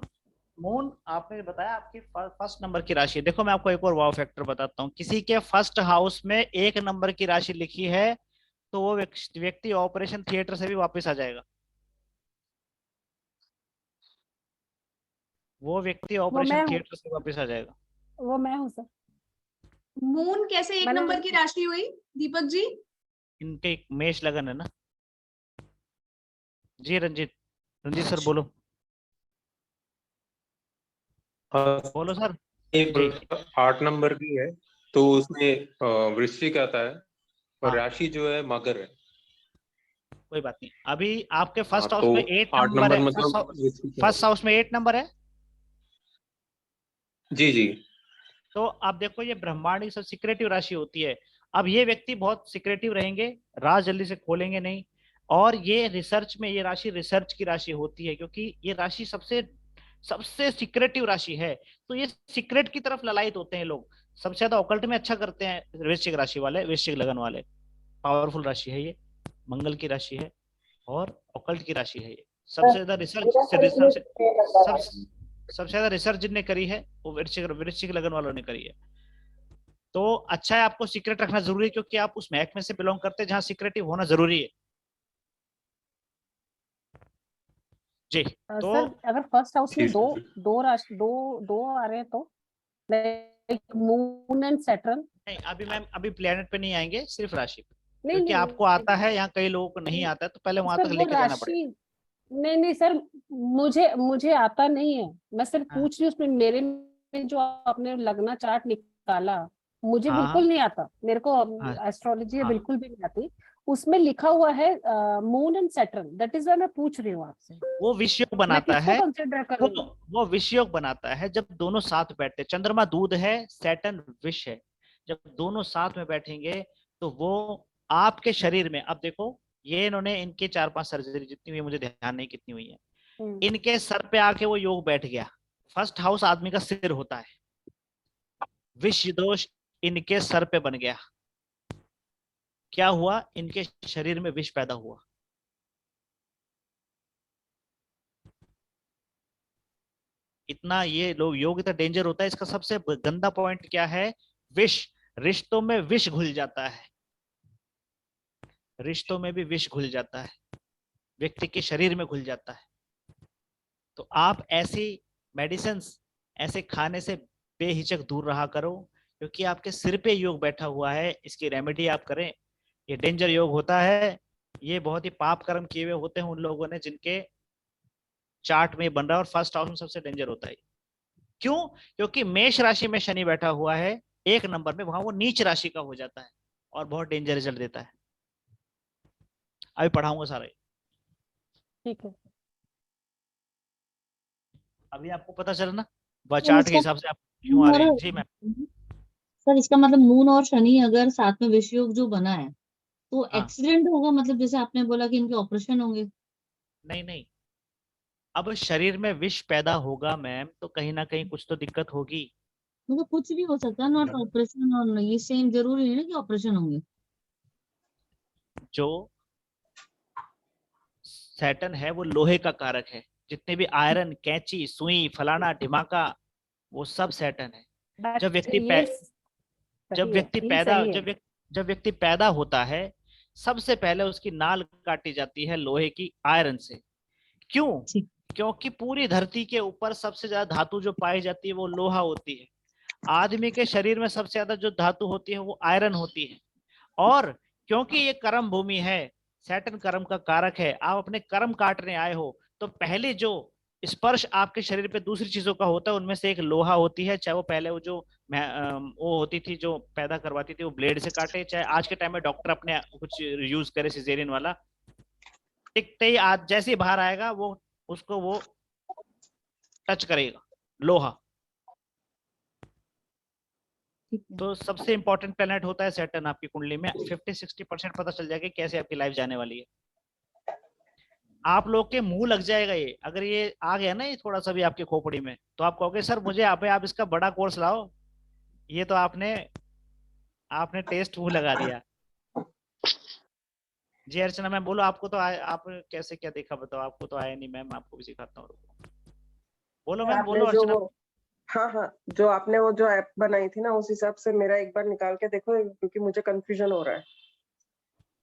मून आपने बताया आपकी फर्स्ट नंबर की राशि है। देखो मैं आपको एक और वाव फैक्टर बताता हूँ, किसी के फर्स्ट हाउस में 1 नंबर की राशि लिखी है तो वो व्यक्ति ऑपरेशन थिएटर से भी वापस आ जाएगा। वो व्यक्ति वो ऑपरेशन मैं हूँ, थिएटर से वापस आ जाएगा। वो मैं हूँ सर। मून कैसे एक मैंने नंबर की राशि हुई दीपक जी? इनके एक मेष लगन है ना। जी रंजीत, रंजीत सर बोलो, बोलो सर। एक जी 8 नंबर की है, तो उसमें वृश्चिक आता है और हाँ, राशि जो है मकर है। कोई बात नहीं। अभी आपके हाँ फर्स्ट हाउस तो में 8 नंबर 8 नंबर है, मतलब वृश्चिक है। फर्स्ट हाउस में 8 नंबर है। जी जी। तो अब देखो ये ब्रह्मांड की सब सिक्रेटिव राशि होती है। अब ये व्यक्ति बहुत सिक्रेटिव रहेंगे, राज जल्दी से खोलेंगे नहीं। और ये रिसर्च में, ये राशि रिसर्च की राशि होती है, क्योंकि ये राशि सबसे सबसे सिक्रेटिव राशि है। तो ये सीक्रेट की तरफ ललायत होते हैं लोग। सबसे ज्यादा ऑकल्ट में अच्छा करते हैं वृश्चिक राशि वाले, वृश्चिक लगन वाले। पावरफुल राशि है ये, मंगल की राशि है और ऑकल्ट की राशि है ये। सबसे ज्यादा रिसर्च सबसे ज्यादा रिसर्च जिनने करी है वो वृश्चिक वृश्चिक लगन वालों ने करी है। तो अच्छा है, आपको सीक्रेट रखना जरूरी है, क्योंकि आप उस महक में से बिलोंग करते हैं जहां सीक्रेटिव होना जरूरी है। जी। तो सर अगर फर्स्ट हाउस जी में दो सर। दो राशि दो दो आ रहे हैं तो लाइक मून एंड सैटर्न। नहीं, अभी मैम अभी प्लेनेट पे नहीं आएंगे, सिर्फ राशि पे, नहीं क्योंकि आपको आता नहीं है, यहाँ कई लोगों को नहीं आता है, तो पहले वहां सर, तक वो लेके जाना राशि, पड़ेगा। नहीं नहीं सर, मुझे मुझे आता नहीं है, मैं सिर्फ हाँ पूछ रही हूँ। उसमें मेरे में जो आपने लगना चार्ट निकाला, मुझे हाँ बिल्कुल नहीं आता, मेरे को हाँ एस्ट्रोलॉजी हाँ। बिल्कुल भी नहीं आती। उसमें लिखा हुआ है moon and Saturn, that is why मैं पूछ रही हूँ आपसे, वो विषयोग मैं बनाता किसको है। कंसिडर वो करूँ? वो विषयोग बनाता है जब दोनों साथ बैठते हैं। चंद्रमा दूध है, सैटर्न विष है। जब दोनों साथ में बैठेंगे तो वो आपके शरीर में, अब देखो ये इन्होंने, इनके 4-5 सर्जरी जितनी हुई है, मुझे ध्यान नहीं कितनी हुई है, इनके सर पे आके वो योग बैठ गया। फर्स्ट हाउस आदमी का सिर होता है, विष दोष इनके सर पे बन गया। क्या हुआ, इनके शरीर में विष पैदा हुआ। इतना ये लोग योग इतना डेंजर होता है। इसका सबसे गंदा पॉइंट क्या है, विष। रिश्तों में विष घुल जाता है, रिश्तों में भी विष घुल जाता है, व्यक्ति के शरीर में घुल जाता है। तो आप ऐसी मेडिसिन, ऐसे खाने से बेहिचक दूर रहा करो, क्योंकि आपके सिर पे योग बैठा हुआ है। इसकी रेमेडी आप करें। ये डेंजर योग होता है, ये बहुत ही पाप कर्म किए हुए होते हैं उन लोगों ने जिनके चार्ट में बन रहा है, और फर्स्ट हाउस में सबसे डेंजर होता है। क्यों? क्योंकि मेष राशि में शनि बैठा हुआ है 1 नंबर में, वहां वो नीच राशि का हो जाता है और बहुत डेंजर रिजल्ट देता है। अभी पढ़ाऊंगा सारा। ठीक है। अभी आपको पता चला ना, वह सर चार्ट के इसका हिसाब से आप क्यों आ रहे हैं। जी मैम। सर इसका मतलब मून और शनि अगर साथ में विषय योग जो बना है तो हाँ। एक्सीडेंट होगा, मतलब जैसे आपने बोला कि इनके ऑपरेशन होंगे। नहीं नहीं, अब शरीर में विष पैदा होगा मैम, तो कहीं ना कहीं कुछ तो दिक्कत होगी। मतलब कुछ भी हो सकता है, नॉट ऑपरेशन, और ये सेम जरूरी नहीं ना कि ऑपरेशन होंगे। जो सैटर्न है वो लोहे का कारक है। जितने भी आयरन, कैंची, सुई, फलाना ढिमाका, वो सब सैटर्न है। जब व्यक्ति ये जब सही है, व्यक्ति ये पैदा सही है। जब व्यक्ति पैदा होता है, सबसे पहले उसकी नाल काटी जाती है लोहे की, आयरन से। क्यों? ठीक। क्योंकि पूरी धरती के ऊपर सबसे ज्यादा धातु जो पाई जाती है वो लोहा होती है। आदमी के शरीर में सबसे ज्यादा जो धातु होती है वो आयरन होती है। और क्योंकि ये कर्म भूमि है, सैटर्न कर्म का कारक है, आप अपने कर्म काटने आए हो, तो पहले जो स्पर्श आपके शरीर पे दूसरी चीजों का होता है, उनमें से एक लोहा होती है। चाहे वो पहले वो जो वो होती थी जो पैदा करवाती थी, वो ब्लेड से काटे, चाहे आज के टाइम में डॉक्टर अपने कुछ यूज करे सिजेरियन वाला, टिकते ही आज जैसे ही बाहर आएगा वो उसको वो टच करेगा लोहा। ठीक है। तो सबसे इंपॉर्टेंट प्लेनेट होता है सैटर्न आपकी कुंडली में। 50-60% पता चल जाएगा कैसे आपकी लाइफ जाने वाली है। आप लोग के मुंह लग जाएगा ये, अगर ये आ गया ना ये थोड़ा सा भी आपके खोपड़ी में, तो आप कहोगे सर मुझे आप इसका बड़ा कोर्स लाओ। ये तो आपने टेस्ट मुंह लगा दिया। जी अर्चना मैम बोलो, आपको तो आप कैसे क्या देखा बताओ, आपको तो आया नहीं मैम, आपको भी सिखाता हूँ। बोलो मैम, आपने बोलो जो अर्चना। हाँ हाँ, जो आपने वो जो ऐप बनाई थी ना, उस हिसाब से मेरा एक बार निकाल के देखो, क्योंकि मुझे कंफ्यूजन हो रहा है।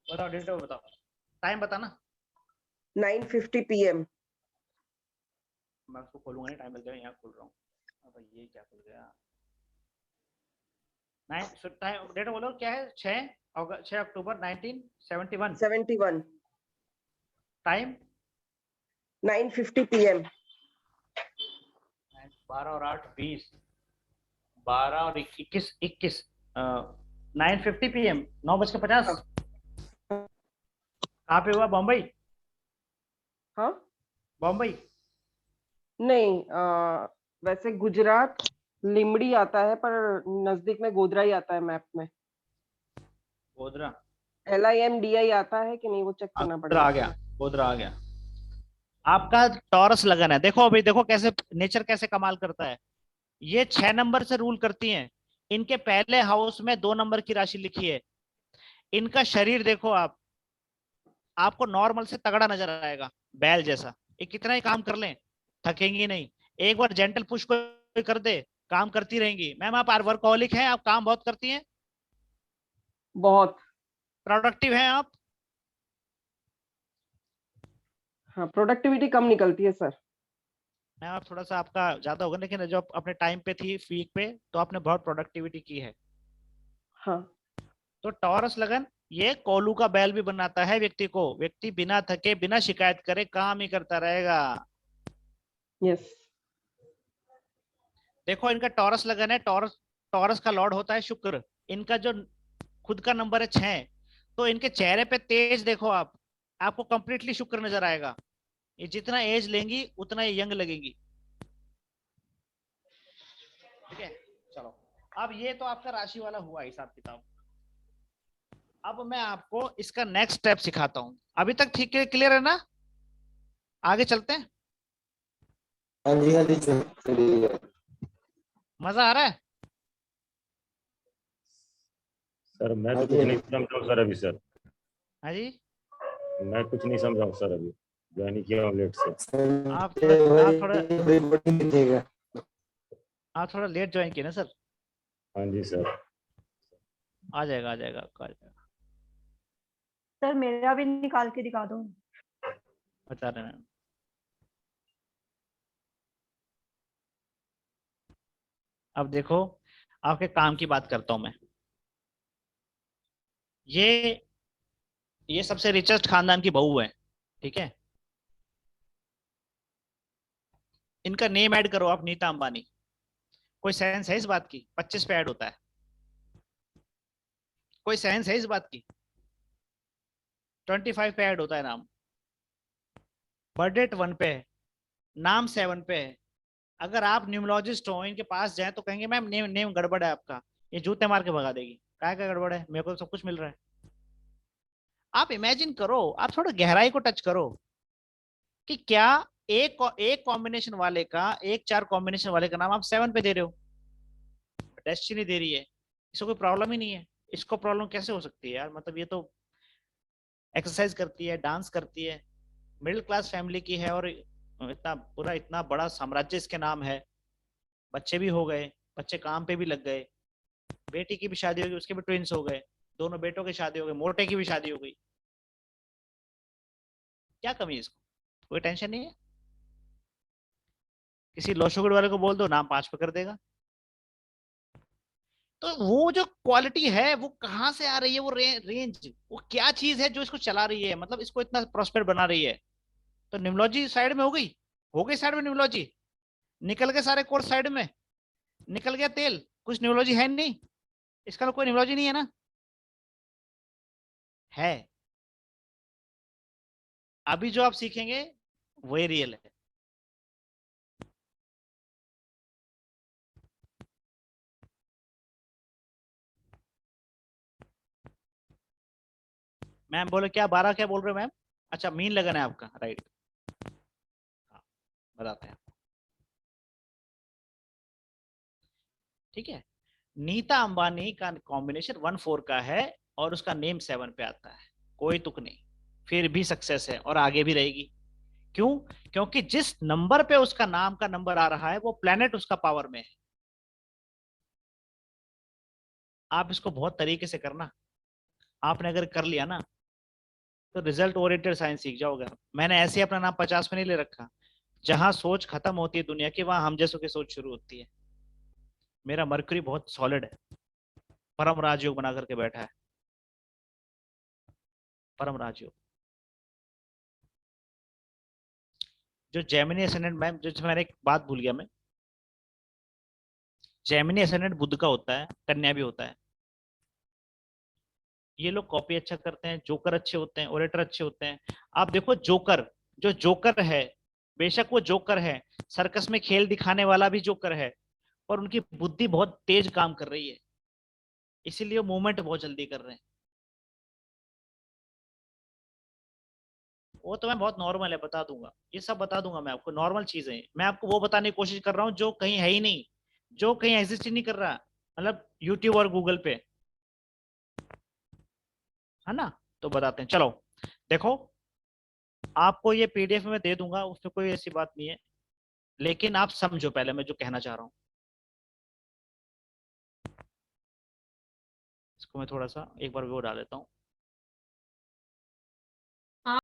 बताओ डेट बताओ, टाइम बताना। 9:50 PM। मैं उसको खोलूंगा नहीं, टाइम लग जाएगा, यहाँ खोल रहा हूँ। अब ये क्या खुल गया। 9 टाइम डेट बोलो क्या है। 6 अक्टूबर 1971। 71। Time 9:50 PM। 12 और 8 20, 12 और 21 9:50 PM, 9:50। कहाँ पे हुआ? बम्बई? हाँ बम्बई? नहीं, वैसे गुजरात लिमड़ी आता है, पर नजदीक में गोधरा ही आता है मैप में। गोधरा? LIMDI आता है कि नहीं, वो चेक करना गोधरा आ पड़ेगा। गया, गोधरा आ गया। आपका टॉरस लगन है। देखो अभी देखो कैसे नेचर कैसे कमाल करता है। ये 6 नंबर से रूल करती हैं। इनके पहले हाउस में 2 नंबर की राशि लिखी है। इनका शरीर देखो आप, आपको नॉर्मल से तगड़ा नजर आएगा, बैल जैसा। ये कितना ही काम कर लें थकेंगी नहीं। एक बार जेंटल पुश को कर दे, काम करती रहेंगी। मैम आप वर्कहोलिक हैं, आप काम बहुत करती हैं, बहुत। प्रोडक्टिव हैं आप। हाँ, प्रोडक्टिविटी कम निकलती है सर। मैम आप थोड़ा सा आपका ज्यादा होगा, लेकिन जो अपने टाइम पे थी वीक पे, तो आपने बहुत प्रोडक्टिविटी की है। हाँ। तो टॉरस लगन ये कोलू का बैल भी बनाता है व्यक्ति को। व्यक्ति बिना थके बिना शिकायत करे काम ही करता रहेगा। यस। देखो इनका टॉरस लगन है। टॉरस का लॉर्ड होता है शुक्र। इनका जो खुद का नंबर है 6, तो इनके चेहरे पे तेज देखो आप, आपको कंप्लीटली शुक्र नजर आएगा। ये जितना एज लेंगी उतना ही यंग लगेंगी। ठीक है, चलो अब ये तो आपका राशि वाला हुआ हिसाब किताब। अब मैं आपको इसका नेक्स्ट स्टेप सिखाता हूं। अभी तक ठीक है, क्लियर है ना? आगे चलते हैं। हाँ जी हाँ जी। मजा आ रहा है? सर मैं तो कुछ नहीं समझा सर अभी। सर हाँ जी, मैं कुछ नहीं समझा सर अभी, ज्वाइन किया हूँ लेट से। आप थोड़ा लेट ज्वाइन किए ना सर। हाँ जी सर। आ जाएगा आपका, आ जाएगा। सर मेरा भी निकाल के दिखा दो। बता रहे हैं। अब देखो, आपके काम की बात करता हूं मैं। ये सबसे रिचेस्ट खानदान की बहू है, ठीक है। इनका नेम ऐड करो आप, नीता अंबानी। कोई सेंस है इस बात की? 25 पे ऐड होता है। कोई सेंस है इस बात की? 25 पे ऐड होता है नाम। बर्थडेट 1 पे है, नाम 7 पे है। अगर आप न्यूमोलॉजिस्ट हो, इनके पास जाए तो कहेंगे मैम नेम नेम गड़बड़ है आपका। ये जूते मार के भगा देगी, क्या क्या गड़बड़ है, मेरे को तो सब कुछ मिल रहा है। आप इमेजिन करो, आप थोड़ा गहराई को टच करो कि क्या एक कॉम्बिनेशन वाले का, एक 4 कॉम्बिनेशन वाले का नाम आप 7 पे दे रहे हो। डेस्टिनी दे रही है, इसको कोई प्रॉब्लम ही नहीं है। इसको प्रॉब्लम कैसे हो सकती है यार? मतलब ये तो एक्सरसाइज करती है, डांस करती है, मिडिल क्लास फैमिली की है, और इतना पूरा इतना बड़ा साम्राज्य इसके नाम है। बच्चे भी हो गए, बच्चे काम पे भी लग गए, बेटी की भी शादी हो गई, उसके भी ट्विंस हो गए, दोनों बेटों की शादी हो गई, मोटे की भी शादी हो गई। क्या कमी है इसको? कोई टेंशन नहीं है। किसी लो शुगर वाले को बोल दो, नाम 5 पे कर देगा। तो वो जो क्वालिटी है वो कहाँ से आ रही है? वो रेंज, वो क्या चीज है जो इसको चला रही है, मतलब इसको इतना प्रॉस्पेर बना रही है? तो न्यूमोलॉजी साइड में हो गई साइड में न्यूमोलॉजी, निकल गए सारे कोर्स साइड में, निकल गया तेल, कुछ न्यूमोलॉजी है नहीं। इसका तो कोई न्यूमोलॉजी नहीं है ना? है। अभी जो आप सीखेंगे वही रियल है। मैम बोले क्या 12 क्या बोल रहे हो मैम? अच्छा, मीन लगन है आपका, राइट। हाँ, बताते हैं। ठीक है, नीता अंबानी का कॉम्बिनेशन 1-4 का है और उसका नेम 7 पे आता है। कोई तुक नहीं, फिर भी सक्सेस है और आगे भी रहेगी। क्यों? क्योंकि जिस नंबर पे उसका नाम का नंबर आ रहा है वो प्लेनेट उसका पावर में है। आप इसको बहुत तरीके से करना, आपने अगर कर लिया ना तो रिजल्ट ओरिएंटेड साइंस सीख जाओगे। मैंने ऐसे ही अपना नाम 50 में नहीं ले रखा। जहां सोच खत्म होती है दुनिया की, वहां हम जैसों की सोच शुरू होती है। मेरा मरकरी बहुत सॉलिड है, परम राजयोग बना करके बैठा है। परम राजयोग जो जेमिनी असेंडेंट, मैम जो मैंने एक बात भूल गया मैं, जेमिनी असेंडेंट बुध का होता है, कन्या भी होता है। ये लोग कॉपी अच्छा करते हैं, जोकर अच्छे होते हैं, ओरेटर अच्छे होते हैं। आप देखो जोकर, जो जोकर है, बेशक वो जोकर है, सर्कस में खेल दिखाने वाला भी जोकर है, पर उनकी बुद्धि बहुत तेज काम कर रही है, इसीलिए वो मूवमेंट बहुत जल्दी कर रहे हैं। वो तो मैं बहुत नॉर्मल है, बता दूंगा, ये सब बता दूंगा मैं आपको, नॉर्मल चीजें हैं। मैं आपको वो बताने की कोशिश कर रहा हूँ जो कहीं है ही नहीं, जो कहीं एग्जिस्ट ही नहीं कर रहा, मतलब यूट्यूब और गूगल पे, है ना? तो बताते हैं, चलो देखो। आपको ये पीडीएफ में दे दूंगा, उसमें कोई ऐसी बात नहीं है, लेकिन आप समझो पहले मैं जो कहना चाह रहा हूँ। इसको मैं थोड़ा सा एक बार वो डाल देता हूँ।